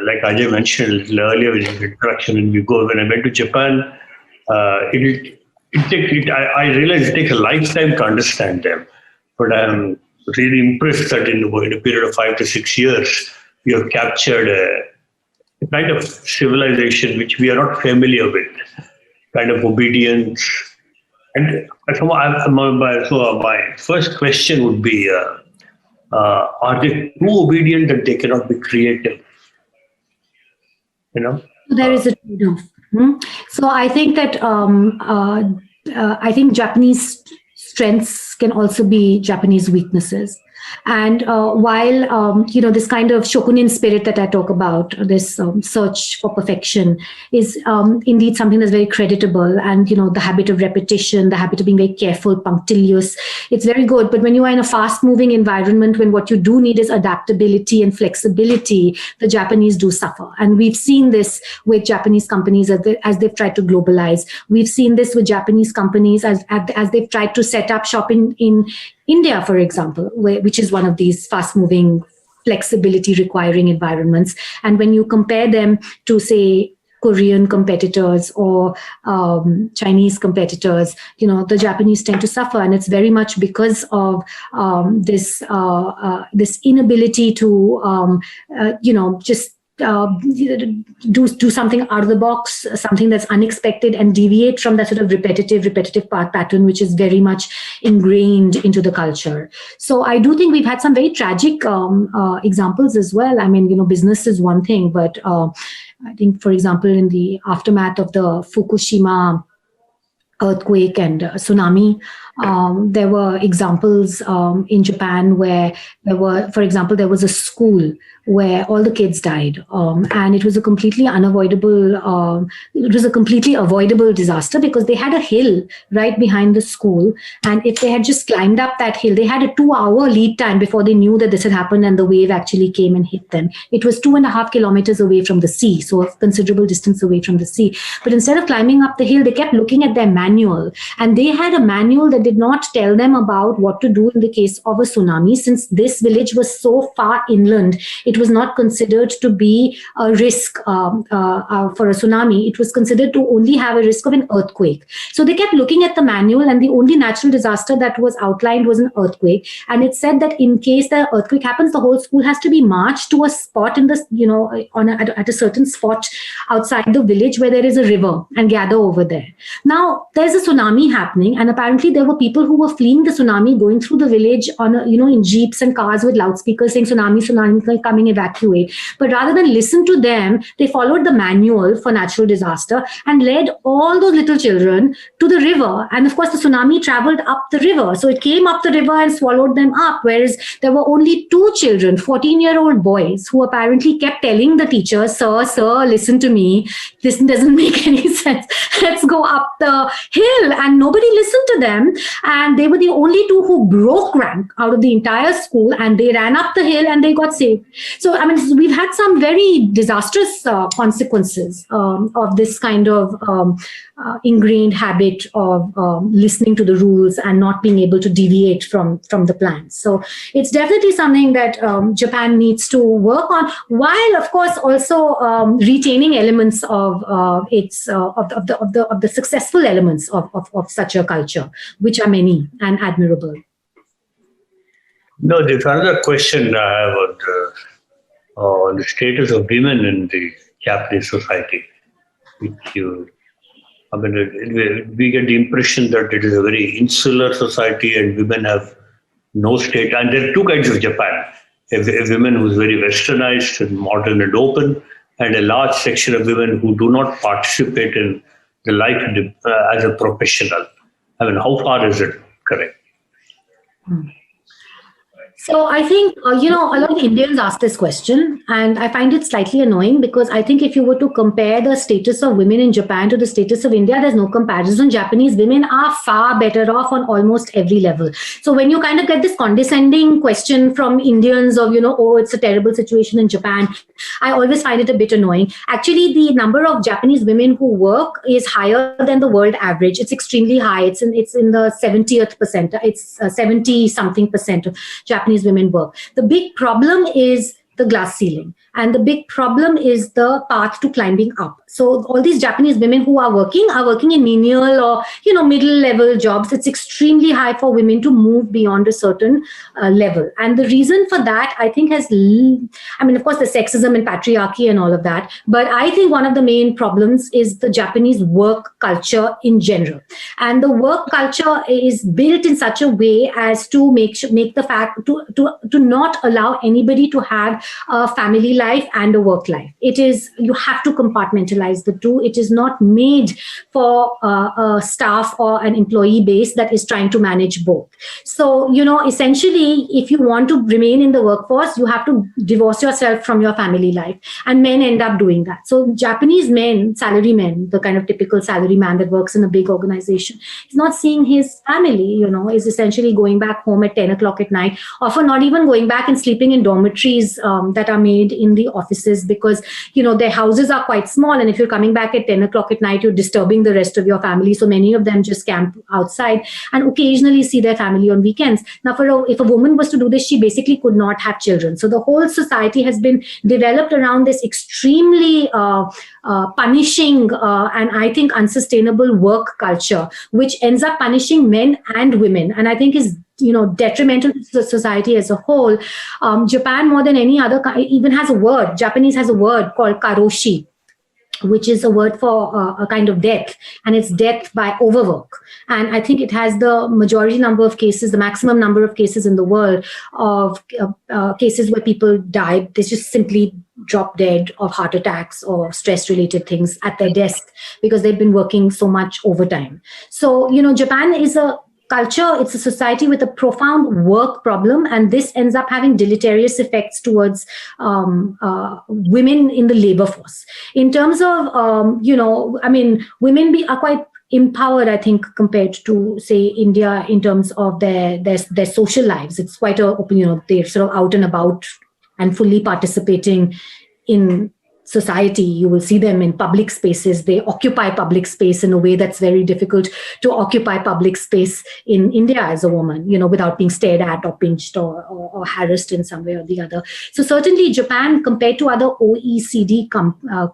like Ajay mentioned a little earlier in his introduction, when I went to Japan, I realized it takes a lifetime to understand them. But I'm really impressed that in a period of 5 to 6 years, you have captured a kind of civilization which we are not familiar with, kind of obedience. And so my first question would be, are they too obedient that they cannot be creative? There is a trade-off. So I think that I think Japanese strengths can also be Japanese weaknesses. And while this kind of shokunin spirit that I talk about, this search for perfection, is indeed something that's very creditable, and the habit of repetition, the habit of being very careful, punctilious, it's very good. But when you are in a fast-moving environment, when what you do need is adaptability and flexibility, the Japanese do suffer. And we've seen this with Japanese companies as they've tried to globalize. We've seen this with Japanese companies as they've tried to set up shop in India, for example, which is one of these fast-moving, flexibility requiring environments. And when you compare them to, say, Korean competitors or Chinese competitors, the Japanese tend to suffer, and it's very much because of this inability to just do something out of the box, something that's unexpected, and deviate from that sort of repetitive pattern, which is very much ingrained into the culture. So I do think we've had some very tragic examples as well. I mean, business is one thing, but I think, for example, in the aftermath of the Fukushima earthquake and tsunami, there were examples in Japan where there was a school where all the kids died, and it was a completely avoidable disaster, because they had a hill right behind the school, and if they had just climbed up that hill, they had a 2-hour lead time before they knew that this had happened and the wave actually came and hit them. It was 2.5 kilometers away from the sea, so a considerable distance away from the sea. But instead of climbing up the hill, they kept looking at their manual, and they had a manual that did not tell them about what to do in the case of a tsunami. Since this village was so far inland, it was not considered to be a risk for a tsunami. It was considered to only have a risk of an earthquake. So they kept looking at the manual, and the only natural disaster that was outlined was an earthquake. And it said that in case the earthquake happens, the whole school has to be marched to a spot in the, at a certain spot outside the village where there is a river, and gather over there. Now, there's a tsunami happening, and apparently there were people who were fleeing the tsunami, going through the village on in jeeps and cars with loudspeakers saying tsunami coming, evacuate. But rather than listen to them, they followed the manual for natural disaster and led all those little children to the river. And of course, the tsunami traveled up the river. So it came up the river and swallowed them up. Whereas there were only 2 children, 14-year-old boys, who apparently kept telling the teacher, sir, listen to me. This doesn't make any sense. Let's go up the hill. And nobody listened to them. And they were the only 2 who broke rank out of the entire school, and they ran up the hill and they got saved. So, I mean, we've had some very disastrous consequences of this kind of ingrained habit of listening to the rules and not being able to deviate from the plans. So it's definitely something that Japan needs to work on, while of course also retaining elements of the successful elements of such a culture, which are many and admirable. No, there's another question I have on the status of women in the Japanese society. We get the impression that it is a very insular society and women have no state. And there are 2 kinds of Japan. A women who is very westernized and modern and open, and a large section of women who do not participate in the life as a professional. I mean, how far is it correct? So I think, a lot of Indians ask this question, and I find it slightly annoying, because I think if you were to compare the status of women in Japan to the status of India, there's no comparison. Japanese women are far better off on almost every level. So when you kind of get this condescending question from Indians of, oh, it's a terrible situation in Japan, I always find it a bit annoying. Actually, the number of Japanese women who work is higher than the world average. It's extremely high. It's in the 70th percent. It's 70-something% of Japanese women work. The big problem is the glass ceiling, and the big problem is the path to climbing up. So all these Japanese women who are working in menial or middle level jobs. It's extremely high for women to move beyond a certain level, and the reason for that, I think, of course, the sexism and patriarchy and all of that. But I think one of the main problems is the Japanese work culture in general, and the work culture is built in such a way as to make the fact to not allow anybody to have a family life and a work life. It is, you have to compartmentalize utilize the two. It is not made for a staff or an employee base that is trying to manage both. So, essentially, if you want to remain in the workforce, you have to divorce yourself from your family life. And men end up doing that. So Japanese men, salary men, the kind of typical salary man that works in a big organization, is not seeing his family, is essentially going back home at 10 o'clock at night, often not even going back and sleeping in dormitories that are made in the offices because, their houses are quite small. And if you're coming back at 10 o'clock at night, you're disturbing the rest of your family. So many of them just camp outside and occasionally see their family on weekends. Now, if a woman was to do this, she basically could not have children. So the whole society has been developed around this extremely punishing and I think unsustainable work culture, which ends up punishing men and women. And I think is detrimental to the society as a whole. Japan, more than any other, even has a word. Japanese has a word called karoshi, which is a word for a kind of death, and it's death by overwork. And I think it has the majority number of cases, the maximum number of cases in the world of cases where people die. They just simply drop dead of heart attacks or stress-related things at their desk because they've been working so much overtime. So, Japan is a culture, it's a society with a profound work problem, and this ends up having deleterious effects towards women in the labor force. In terms of, women are quite empowered, I think, compared to, say, India in terms of their social lives. It's quite open, they're sort of out and about and fully participating in society. You will see them in public spaces. They occupy public space in a way that's very difficult to occupy public space in India as a woman, without being stared at or pinched or harassed in some way or the other. So certainly Japan, compared to other OECD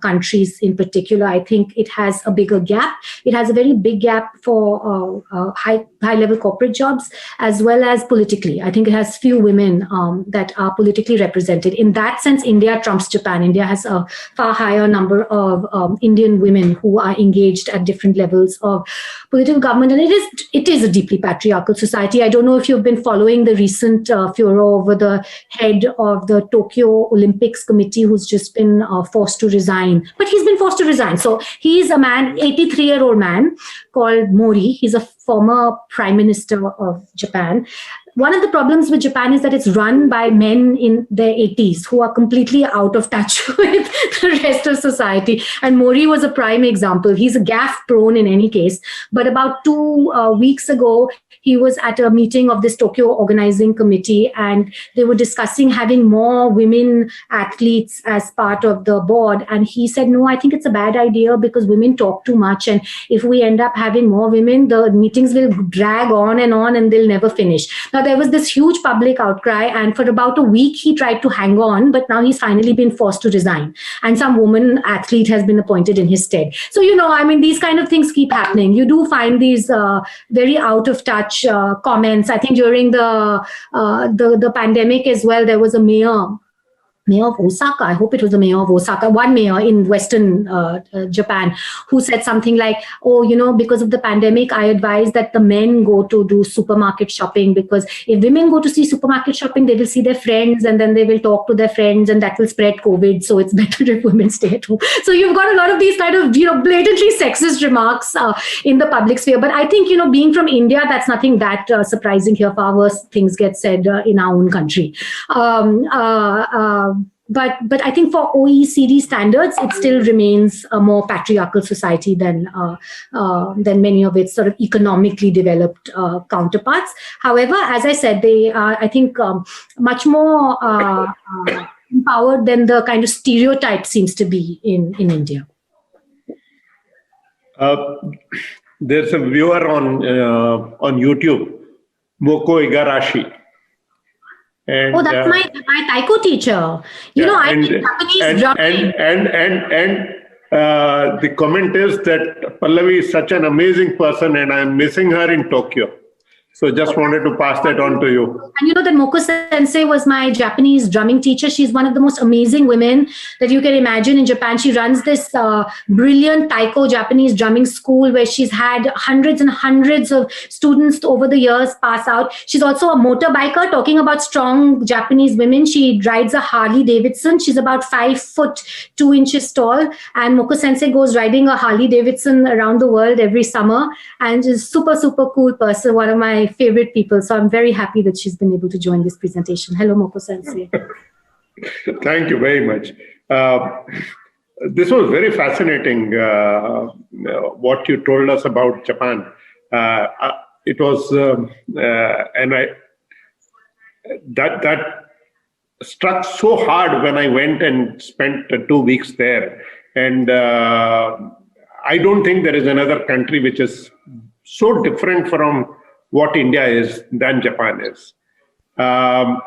countries in particular, I think it has a bigger gap. It has a very big gap for high-level corporate jobs as well as politically. I think it has few women that are politically represented. In that sense, India trumps Japan. India has a far higher number of Indian women who are engaged at different levels of political government. And it is a deeply patriarchal society. I don't know if you've been following the recent furor over the head of the Tokyo Olympics Committee who's just been forced to resign. But he's been forced to resign. So he's a man, 83-year-old man called Mori. He's a former prime minister of Japan. One of the problems with Japan is that it's run by men in their 80s who are completely out of touch with the rest of society. And Mori was a prime example. He's a gaffe prone in any case. But about 2 weeks ago, he was at a meeting of this Tokyo organizing committee, and they were discussing having more women athletes as part of the board. And he said, no, I think it's a bad idea because women talk too much. And if we end up having more women, the meetings will drag on and they'll never finish. Now, there was this huge public outcry, and for about a week, he tried to hang on, but now he's finally been forced to resign. And some woman athlete has been appointed in his stead. So, these kind of things keep happening. You do find these very out of touch comments. I think during the pandemic as well, there was a mayor of Osaka, I hope it was the mayor of Osaka, one mayor in Western Japan, who said something like, because of the pandemic, I advise that the men go to do supermarket shopping, because if women go to see supermarket shopping, they will see their friends and then they will talk to their friends and that will spread COVID. So it's better if women stay at home. So you've got a lot of these kind of, blatantly sexist remarks in the public sphere. But I think, being from India, that's nothing that surprising here. Far worse things get said in our own country. But I think for OECD standards, it still remains a more patriarchal society than many of its sort of economically developed counterparts. However, as I said, they are, I think, much more empowered than the kind of stereotype seems to be in India. There's a viewer on YouTube, Moko Igarashi. And, that's my taiko teacher. I think Japanese drumming. And the comment is that Pallavi is such an amazing person, and I'm missing her in Tokyo. So just wanted to pass that on to you. And you know that Moko Sensei was my Japanese drumming teacher. She's one of the most amazing women that you can imagine in Japan. She runs this brilliant Taiko Japanese drumming school where she's had hundreds and hundreds of students over the years pass out. She's also a motorbiker. Talking about strong Japanese women, she rides a Harley Davidson. She's about 5'2" tall. And Moko Sensei goes riding a Harley Davidson around the world every summer. And she's super, super cool person. One of my favorite people. So I'm very happy that she's been able to join this presentation. Hello, Moko Sensei. Thank you very much. This was very fascinating, what you told us about Japan. It was, and that struck so hard when I went and spent 2 weeks there. And I don't think there is another country which is so different from what India is than Japan is. And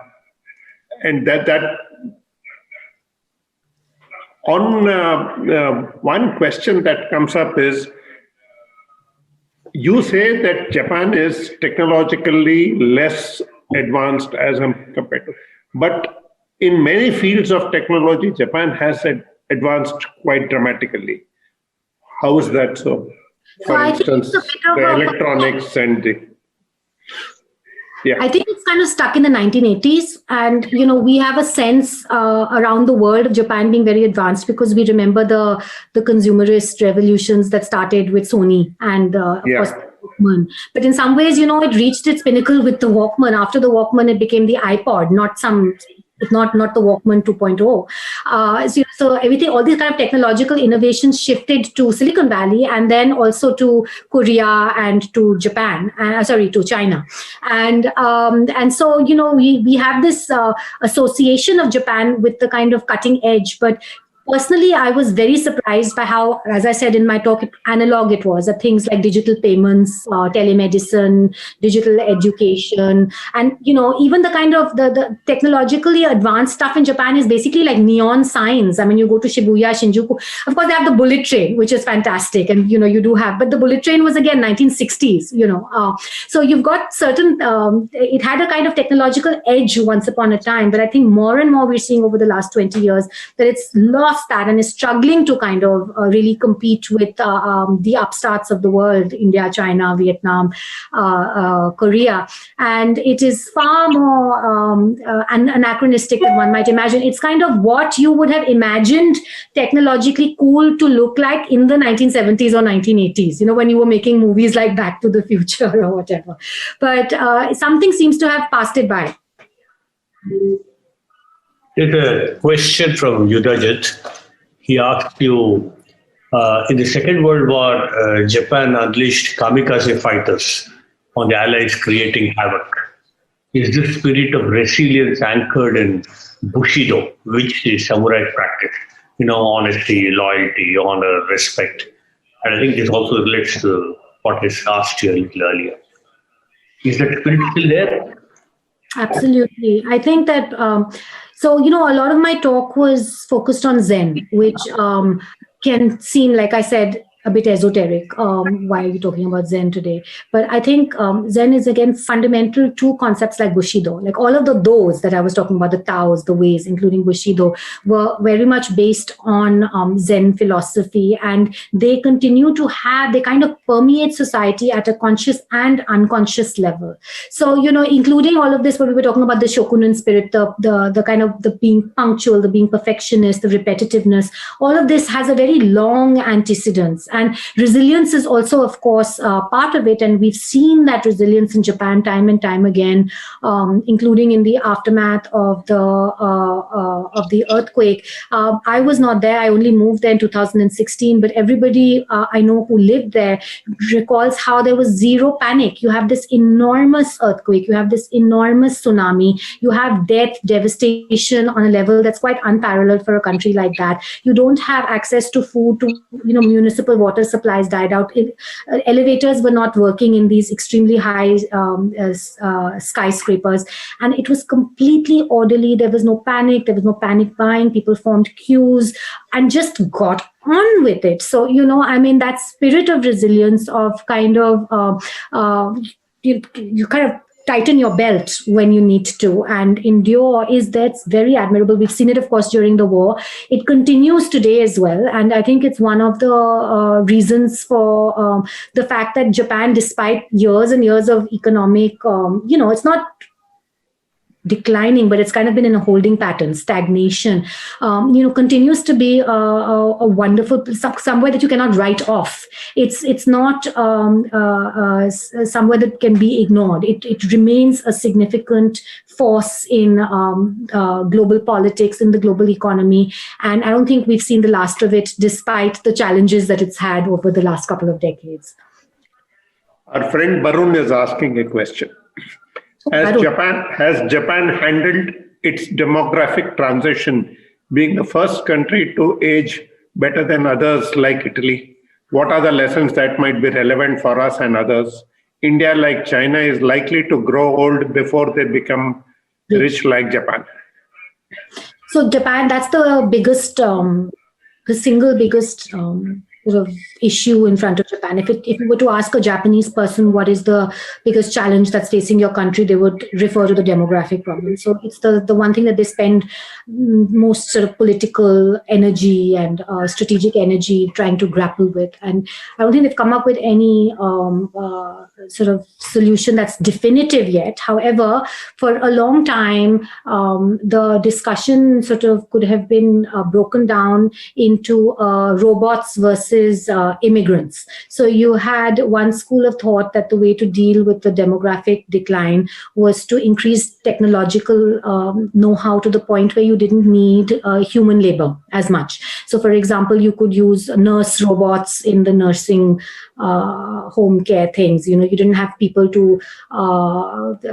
that on one question that comes up is, you say that Japan is technologically less advanced as compared to, but in many fields of technology, Japan has advanced quite dramatically. How is that so? For instance, the electronics and the... Yeah. I think it's kind of stuck in the 1980s. And, you know, we have a sense around the world of Japan being very advanced because we remember the consumerist revolutions that started with Sony and, of course, Walkman. But in some ways, you know, it reached its pinnacle with the Walkman. After the Walkman, it became the iPod, not the Walkman 2.0. So everything, all these kind of technological innovations shifted to Silicon Valley and then also to Korea and to Japan, to China. And so, you know, we have this association of Japan with the kind of cutting edge, but personally, I was very surprised by how, as I said in my talk, analog it was. Things like digital payments, telemedicine, digital education, and you know, even the kind of the technologically advanced stuff in Japan is basically like neon signs. I mean, you go to Shibuya, Shinjuku. Of course, they have the bullet train, which is fantastic, and you know, you do have. But the bullet train was again 1960s. You know, so you've got certain. It had a kind of technological edge once upon a time, but I think more and more we're seeing over the last 20 years that it's lost that and is struggling to kind of really compete with the upstarts of the world, India, China, Vietnam, Korea. And it is far more anachronistic than one might imagine. It's kind of what you would have imagined technologically cool to look like in the 1970s or 1980s, you know, when you were making movies like Back to the Future or whatever. But something seems to have passed it by. There's a question from Yudhajit. He asked you, in the Second World War, Japan unleashed kamikaze fighters on the Allies, creating havoc. Is this spirit of resilience anchored in Bushido, which is samurai practice? You know, honesty, loyalty, honor, respect. And I think this also relates to what is asked you a little earlier. Is that spirit still there? Absolutely. I think that, so, you know, a lot of my talk was focused on Zen, which can seem, like I said, a bit esoteric. Why are we talking about Zen today? But I think Zen is, again, fundamental to concepts like Bushido. Like all of those that I was talking about, the Taos, the ways, including Bushido, were very much based on Zen philosophy. And they continue to they kind of permeate society at a conscious and unconscious level. So, you know, including all of this, what we were talking about, the shokunin spirit, the kind of the being punctual, the being perfectionist, the repetitiveness, all of this has a very long antecedence. And resilience is also, of course, part of it. And we've seen that resilience in Japan time and time again, including in the aftermath of the earthquake. I was not there. I only moved there in 2016. But everybody I know who lived there recalls how there was zero panic. You have this enormous earthquake. You have this enormous tsunami. You have death, devastation on a level that's quite unparalleled for a country like that. You don't have access to food, to, you know, municipal water supplies died out. Elevators were not working in these extremely high skyscrapers. And it was completely orderly. There was no panic. There was no panic buying. People formed queues and just got on with it. So, you know, I mean, that spirit of resilience, of kind of you kind of tighten your belt when you need to and endure that's very admirable. We've seen it, of course, during the war. It continues today as well. And I think it's one of the reasons for the fact that Japan, despite years and years of economic, it's not declining, but it's kind of been in a holding pattern, stagnation, continues to be a wonderful, somewhere that you cannot write off. It's not somewhere that can be ignored. It remains a significant force in global politics, in the global economy. And I don't think we've seen the last of it, despite the challenges that it's had over the last couple of decades. Our friend Barun is asking a question. Has Japan handled its demographic transition, being the first country to age better than others like Italy? What are the lessons that might be relevant for us and others? India, like China, is likely to grow old before they become rich like Japan. So Japan, that's the biggest, the single biggest sort of issue in front of Japan. If you were to ask a Japanese person what is the biggest challenge that's facing your country, they would refer to the demographic problem. So it's the one thing that they spend most sort of political energy and strategic energy trying to grapple with. And I don't think they've come up with any sort of solution that's definitive yet. However, for a long time, the discussion sort of could have been broken down into robots versus immigrants. So you had one school of thought that the way to deal with the demographic decline was to increase technological know-how to the point where you didn't need human labor as much. So, for example, you could use nurse robots in the nursing home care things. You didn't have people to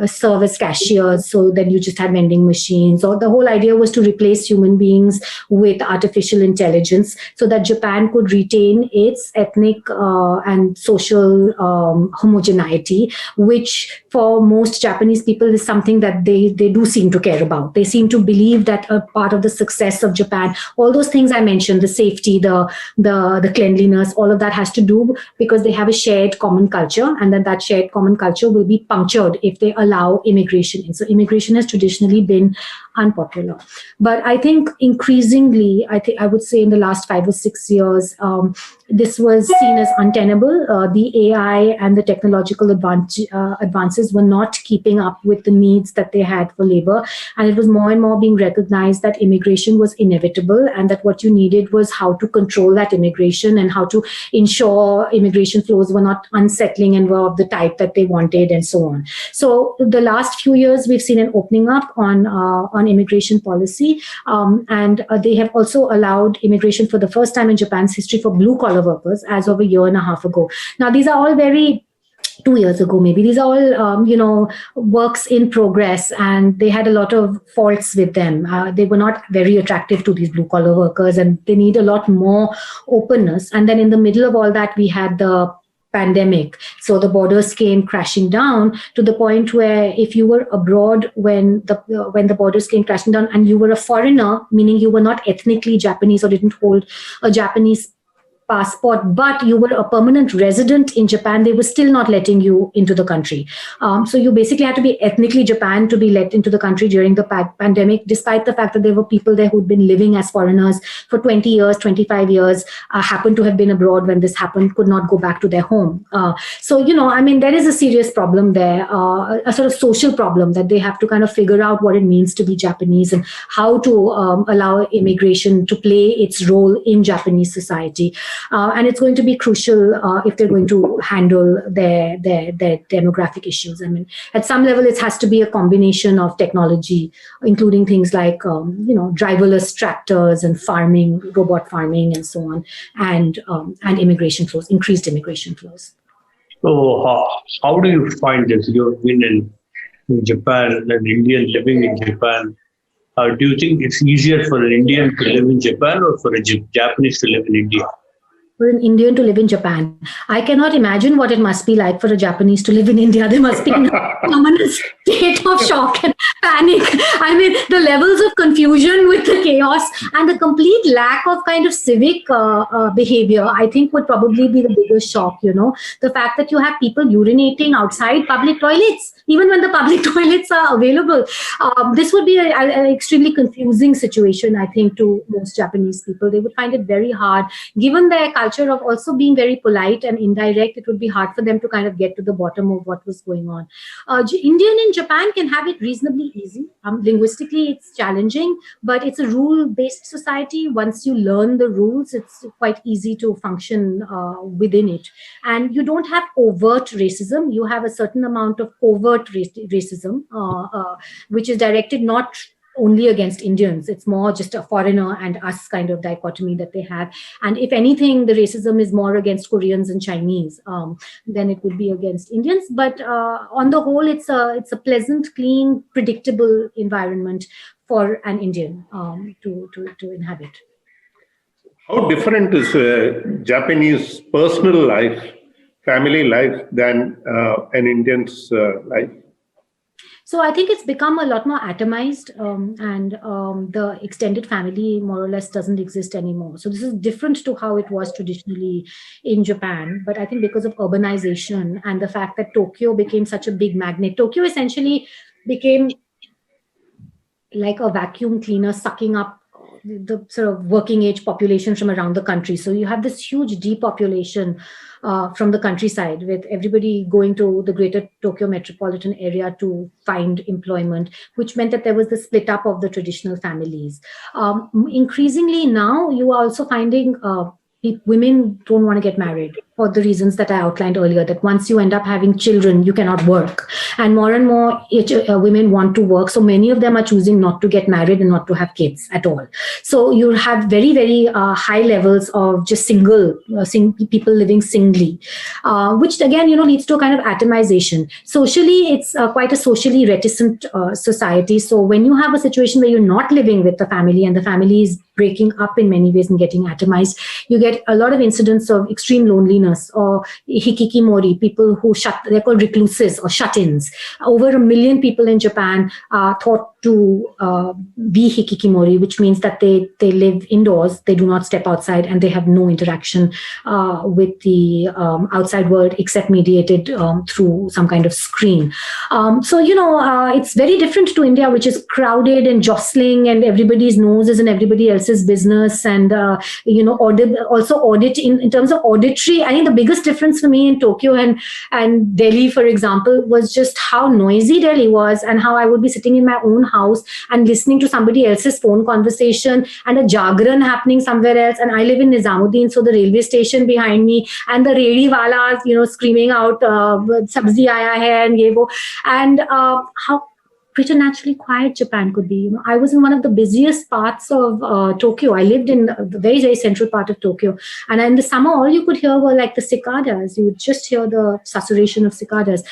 serve as cashiers, so then you just had vending machines. Or the whole idea was to replace human beings with artificial intelligence so that Japan could retain its ethnic and social homogeneity, which for most Japanese people is something that they do seem to care about. They seem to believe that a part of the success of Japan, all those things I mentioned, the safety, the cleanliness, all of that has to do because they have a shared common culture, and then that shared common culture will be punctured if they allow immigration in. So immigration has traditionally been unpopular. But I think increasingly, I would say in the last 5 or 6 years, this was seen as untenable. The AI and the technological advances were not keeping up with the needs that they had for labor. And it was more and more being recognized that immigration was inevitable and that what you needed was how to control that immigration and how to ensure immigration flows were not unsettling and were of the type that they wanted and so on. So the last few years, we've seen an opening up on immigration policy. And they have also allowed immigration for the first time in Japan's history for blue-collar workers as of a year and a half ago. Now, these are all 2 years ago, maybe. These are all, works in progress, and they had a lot of faults with them. They were not very attractive to these blue-collar workers, and they need a lot more openness. And then in the middle of all that, we had the pandemic. So the borders came crashing down to the point where if you were abroad when the borders came crashing down and you were a foreigner, meaning you were not ethnically Japanese or didn't hold a Japanese passport, but you were a permanent resident in Japan, they were still not letting you into the country. So you basically had to be ethnically Japan to be let into the country during the pandemic, despite the fact that there were people there who'd been living as foreigners for 20 years, 25 years, happened to have been abroad when this happened, could not go back to their home. So, there is a serious problem there, a sort of social problem that they have to kind of figure out what it means to be Japanese and how to allow immigration to play its role in Japanese society. And it's going to be crucial if they're going to handle their demographic issues. At some level, it has to be a combination of technology, including things like, driverless tractors and farming, robot farming, and so on, and immigration flows, increased immigration flows. So how do you find this? You've been in Japan, an Indian living in Japan. Do you think it's easier for an Indian to live in Japan or for a Japanese to live in India? For an Indian to live in Japan. I cannot imagine what it must be like for a Japanese to live in India. They must be in a state of shock and panic. I mean, the levels of confusion with the chaos and the complete lack of kind of civic behavior, I think would probably be the biggest shock, the fact that you have people urinating outside public toilets, even when the public toilets are available. This would be an extremely confusing situation, I think, to most Japanese people. They would find it very hard, given their culture of also being very polite and indirect. It would be hard for them to kind of get to the bottom of what was going on. Indian in Japan can have it reasonably easy. Linguistically, it's challenging, but it's a rule-based society. Once you learn the rules, it's quite easy to function within it. And you don't have overt racism. You have a certain amount of covert racism, which is directed not only against Indians. It's more just a foreigner and us kind of dichotomy that they have. And if anything, the racism is more against Koreans and Chinese than it would be against Indians. But on the whole, it's a pleasant, clean, predictable environment for an Indian to inhabit. How different is Japanese personal life, family life, than an Indian's life? So I think it's become a lot more atomized, and the extended family more or less doesn't exist anymore. So this is different to how it was traditionally in Japan. But I think because of urbanization and the fact that Tokyo became such a big magnet, Tokyo essentially became like a vacuum cleaner sucking up the sort of working age population from around the country. So you have this huge depopulation from the countryside, with everybody going to the greater Tokyo metropolitan area to find employment, which meant that there was the split up of the traditional families. Increasingly now, you are also finding women don't want to get married for the reasons that I outlined earlier, that once you end up having children, you cannot work. And more women want to work. So many of them are choosing not to get married and not to have kids at all. So you have very, very high levels of just single people living singly, which again, leads to a kind of atomization. Socially, it's quite a socially reticent society. So when you have a situation where you're not living with the family and the family is breaking up in many ways and getting atomized, you get a lot of incidents of extreme loneliness or hikikimori, people who they're called recluses or shut-ins. Over 1 million people in Japan are thought to be hikikimori, which means that they live indoors, they do not step outside, and they have no interaction with the outside world except mediated through some kind of screen. So it's very different to India, which is crowded and jostling, and everybody's nose is in everybody else's business, and audit in terms of auditory. I think the biggest difference for me in Tokyo and Delhi, for example, was just how noisy Delhi was, and how I would be sitting in my own house and listening to somebody else's phone conversation and a jagran happening somewhere else. And I live in Nizamuddin, so the railway station behind me and the redi walas, screaming out sabzi aaya hai and ye wo, and how preternaturally quiet Japan could be. I was in one of the busiest parts of Tokyo. I lived in the very, very central part of Tokyo. And in the summer, all you could hear were like the cicadas. You would just hear the susurration of cicadas.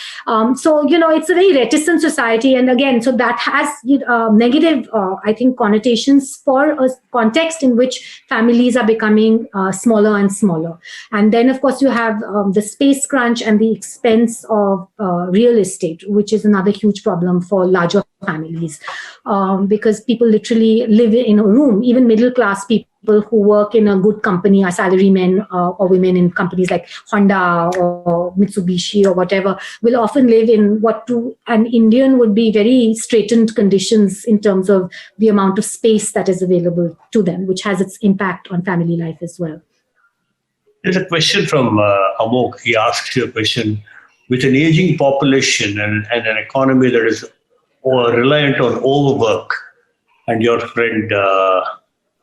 So, it's a very reticent society. And again, so that has negative, I think, connotations for a context in which families are becoming smaller and smaller. And then, of course, you have the space crunch and the expense of real estate, which is another huge problem for larger families, because people literally live in a room. Even middle class people who work in a good company are salarymen or women in companies like Honda or Mitsubishi or whatever, will often live in what to an Indian would be very straitened conditions in terms of the amount of space that is available to them, which has its impact on family life as well. There's a question from Amok. He asks you a question. With an aging population and an economy that is reliant on overwork, and your friend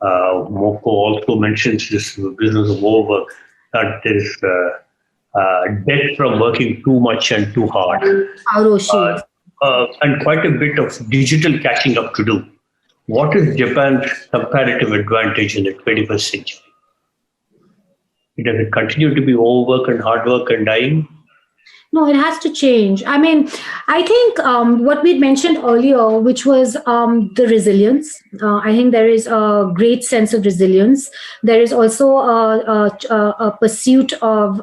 Moko also mentions this business of overwork, that there is death from working too much and too hard, and quite a bit of digital catching up to do. What is Japan's comparative advantage in the 21st century? Does it continue to be overwork and hard work and dying? No, it has to change. I mean, I think what we mentioned earlier, which was the resilience. I think there is a great sense of resilience. There is also a pursuit of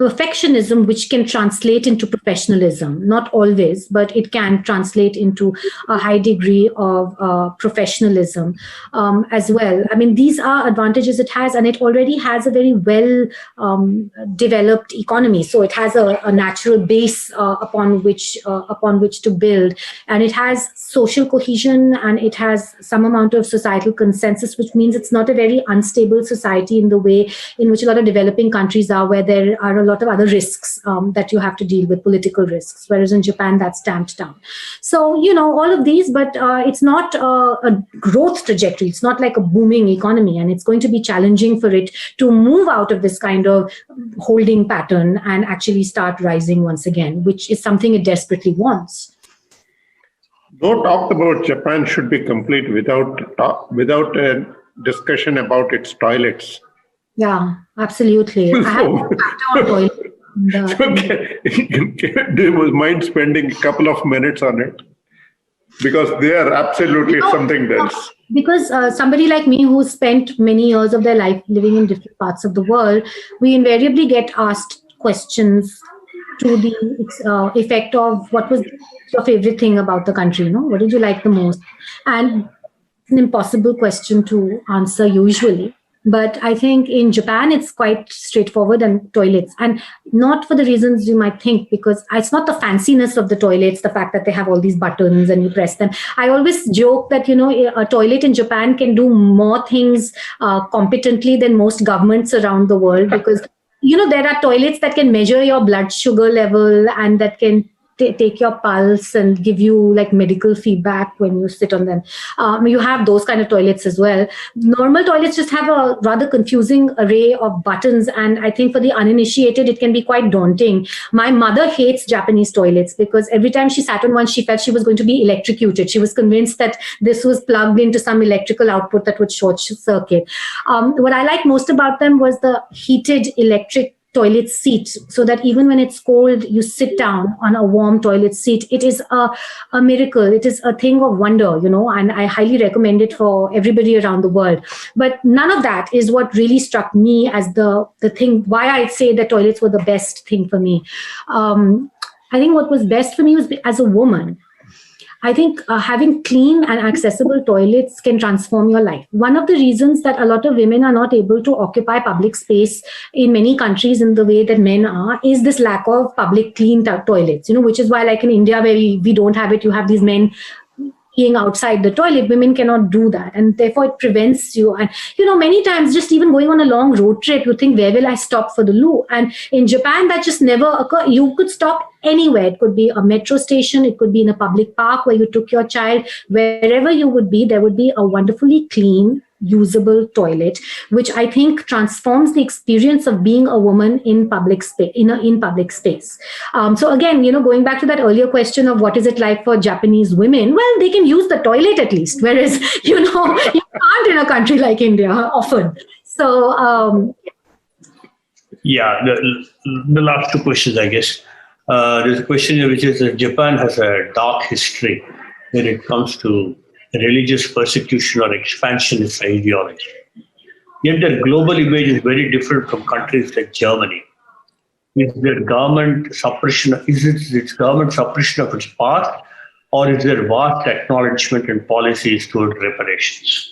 perfectionism which can translate into professionalism. Not always, but it can translate into a high degree of professionalism as well. I mean, these are advantages it has, and it already has a very well developed economy. So it has a natural base upon which to build, and it has social cohesion, and it has some amount of societal consensus, which means it's not a very unstable society in the way in which a lot of developing countries are, where there are a lot of other risks that you have to deal with, political risks, whereas in Japan that's tamped down. So, all of these, but it's not a growth trajectory. It's not like a booming economy, and it's going to be challenging for it to move out of this kind of holding pattern and actually start rising once again, which is something it desperately wants. No talk about Japan should be complete without a discussion about its toilets. Yeah, absolutely. I have a chapter on toilets. Do you mind spending a couple of minutes on it? Because they are absolutely something else. Because somebody like me who spent many years of their life living in different parts of the world, we invariably get asked questions to the effect of what was your favorite thing about the country, what did you like the most? And it's an impossible question to answer usually. But I think in Japan, it's quite straightforward, and toilets. And not for the reasons you might think, because it's not the fanciness of the toilets, the fact that they have all these buttons and you press them. I always joke that, a toilet in Japan can do more things competently than most governments around the world, because, there are toilets that can measure your blood sugar level and that can take your pulse and give you like medical feedback when you sit on them. You have those kind of toilets as well. Normal toilets just have a rather confusing array of buttons, and I think for the uninitiated it can be quite daunting. My mother hates Japanese toilets because every time she sat on one she felt she was going to be electrocuted. She was convinced that this was plugged into some electrical output that would short circuit. What I liked most about them was the heated electric toilet seat, so that even when it's cold, you sit down on a warm toilet seat. It is a miracle. It is a thing of wonder, and I highly recommend it for everybody around the world. But none of that is what really struck me as the thing, why I'd say that toilets were the best thing for me. I think what was best for me was as a woman. I think having clean and accessible toilets can transform your life. One of the reasons that a lot of women are not able to occupy public space in many countries in the way that men are is this lack of public clean toilets, which is why like in India where we don't have it, you have these men peeing outside the toilet. Women cannot do that, and therefore it prevents you. And many times just even going on a long road trip, you think, where will I stop for the loo? And in Japan that just never occurred. You could stop anywhere. It could be a metro station, it could be in a public park where you took your child. Wherever you would be, there would be a wonderfully clean, usable toilet, which I think transforms the experience of being a woman in public space. In public space. So again, going back to that earlier question of what is it like for Japanese women, well, they can use the toilet at least, whereas you can't in a country like India often. So the last two questions, I guess. There's a question which is Japan has a dark history when it comes to religious persecution or expansionist ideology. Yet their global image is very different from countries like Germany. Is their government suppression? Is it its government suppression of its past, or is there vast acknowledgement and policies toward reparations?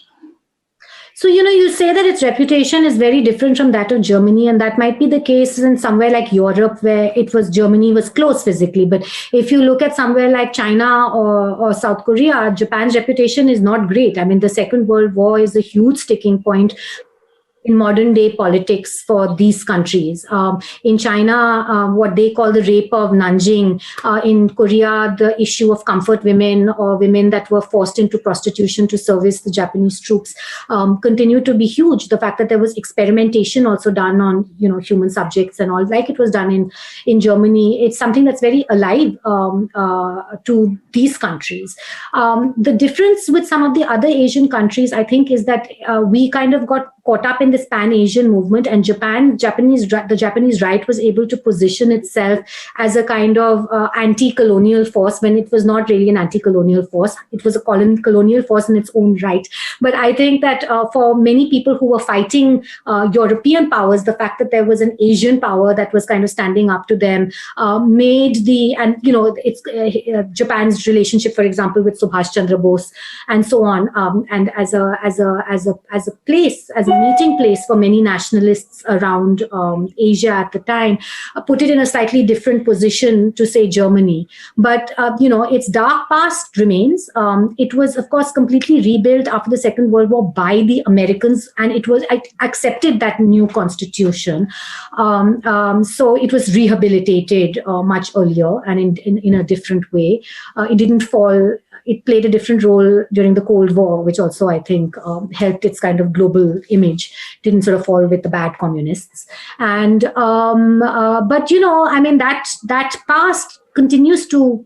So, you say that its reputation is very different from that of Germany, and that might be the case in somewhere like Europe, where Germany was close physically. But if you look at somewhere like China or South Korea, Japan's reputation is not great. I mean, the Second World War is a huge sticking point in modern day politics for these countries. In China, what they call the rape of Nanjing. In Korea, the issue of comfort women or women that were forced into prostitution to service the Japanese troops continue to be huge. The fact that there was experimentation also done on human subjects and all, like it was done in Germany, it's something that's very alive to these countries. The difference with some of the other Asian countries, I think, is that we kind of got caught up in this Pan-Asian movement, and the Japanese right was able to position itself as a kind of anti-colonial force when it was not really an anti-colonial force. It was a colonial force in its own right. But I think that for many people who were fighting European powers, the fact that there was an Asian power that was kind of standing up to them made Japan's relationship, for example, with Subhash Chandra Bose and so on, and as a place, as a meeting place for many nationalists around Asia at the time, put it in a slightly different position to, say, Germany. But its dark past remains. It was, of course, completely rebuilt after the Second World War by the Americans, and it accepted that new constitution. So it was rehabilitated much earlier and in a different way. It didn't fall. It played a different role during the Cold War, which also, I think, helped its kind of global image. Didn't sort of fall with the bad communists. And but that past continues to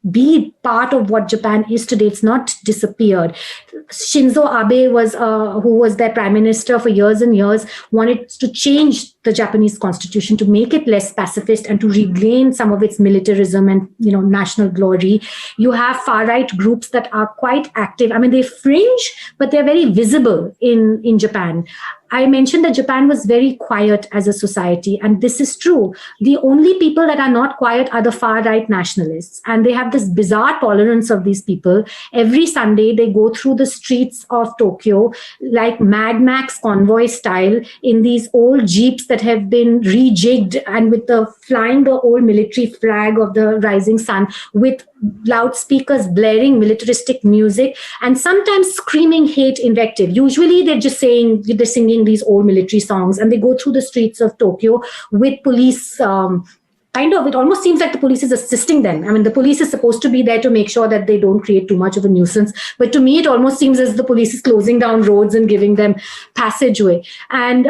be part of what Japan is today. It's not disappeared. Shinzo Abe who was their prime minister for years and years, wanted to change the Japanese constitution to make it less pacifist and to regain some of its militarism and national glory. You have far-right groups that are quite active. I mean, they fringe, but they're very visible in Japan. I mentioned that Japan was very quiet as a society, and this is true. The only people that are not quiet are the far-right nationalists, and they have this bizarre tolerance of these people. Every Sunday, they go through the streets of Tokyo like Mad Max convoy style in these old jeeps that have been rejigged and with flying the old military flag of the rising sun, with loudspeakers blaring militaristic music and sometimes screaming hate invective. Usually they're singing these old military songs, and they go through the streets of Tokyo with police. It almost seems like the police is assisting them. I mean, the police is supposed to be there to make sure that they don't create too much of a nuisance. But to me, it almost seems as the police is closing down roads and giving them passageway. And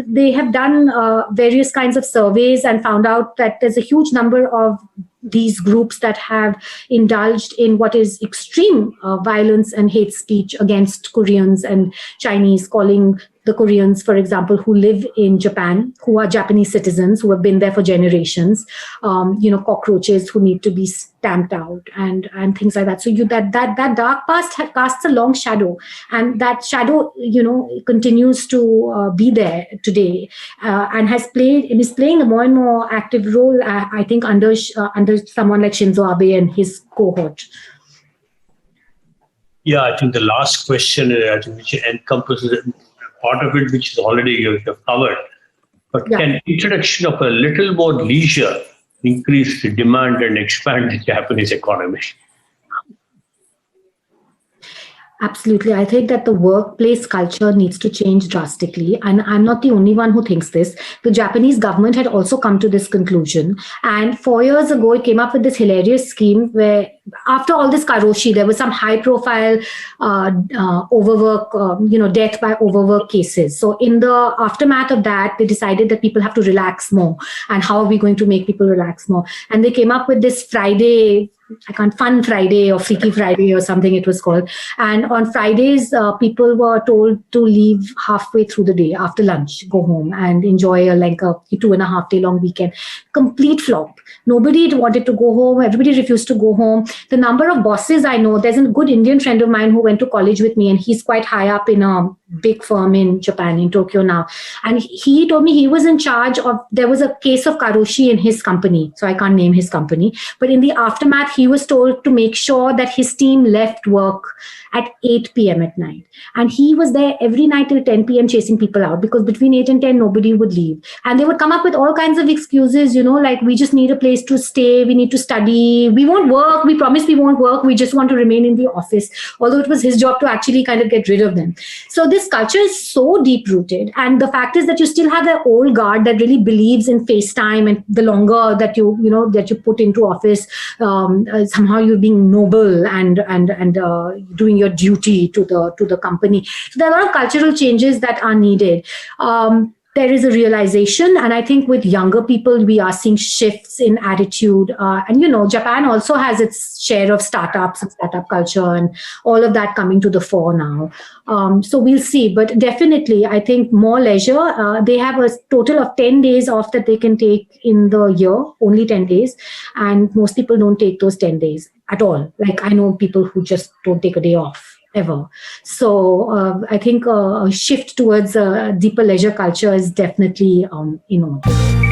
they have done various kinds of surveys and found out that there's a huge number of these groups that have indulged in what is extreme violence and hate speech against Koreans and Chinese, calling the Koreans, for example, who live in Japan, who are Japanese citizens, who have been there for generations, cockroaches who need to be stamped out and things like that. So that dark past casts a long shadow, and that shadow, continues to be there today, and is playing a more and more active role, I think, under someone like Shinzo Abe and his cohort. Yeah, I think the last question, which encompasses part of it, which is already you have covered. But can introduction of a little more leisure increase the demand and expand the Japanese economy? Absolutely. I think that the workplace culture needs to change drastically. And I'm not the only one who thinks this. The Japanese government had also come to this conclusion. And 4 years ago, it came up with this hilarious scheme where, after all this karoshi, there was some high-profile overwork, death by overwork cases. So in the aftermath of that, they decided that people have to relax more. And how are we going to make people relax more? And they came up with this Fun Friday or Freaky Friday or something it was called. And on Fridays, people were told to leave halfway through the day after lunch, go home and enjoy a 2.5 day long weekend. Complete flop. Nobody wanted to go home. Everybody refused to go home. The number of bosses I know, there's a good Indian friend of mine who went to college with me, and he's quite high up in a big firm in Japan, in Tokyo now. And he told me he was in charge of, there was a case of karoshi in his company. So I can't name his company. But in the aftermath, he was told to make sure that his team left work at 8 p.m. at night. And he was there every night till 10 p.m. chasing people out, because between 8 and 10, nobody would leave. And they would come up with all kinds of excuses, like, we just need a place to stay, we need to study, we won't work, we promise we won't work, we just want to remain in the office. Although it was his job to actually kind of get rid of them. So this culture is so deep-rooted. And the fact is that you still have the old guard that really believes in FaceTime, and the longer that you put into office, somehow you're being noble and doing your duty to the company. So there are a lot of cultural changes that are needed. there is a realization, and I think with younger people we are seeing shifts in attitude, and Japan also has its share of startups and startup culture and all of that coming to the fore now. So we'll see, but definitely I think more leisure. They have a total of 10 days off that they can take in the year, only 10 days, and most people don't take those 10 days at all. Like I know people who just don't take a day off ever. So I think a shift towards a deeper leisure culture is definitely in order.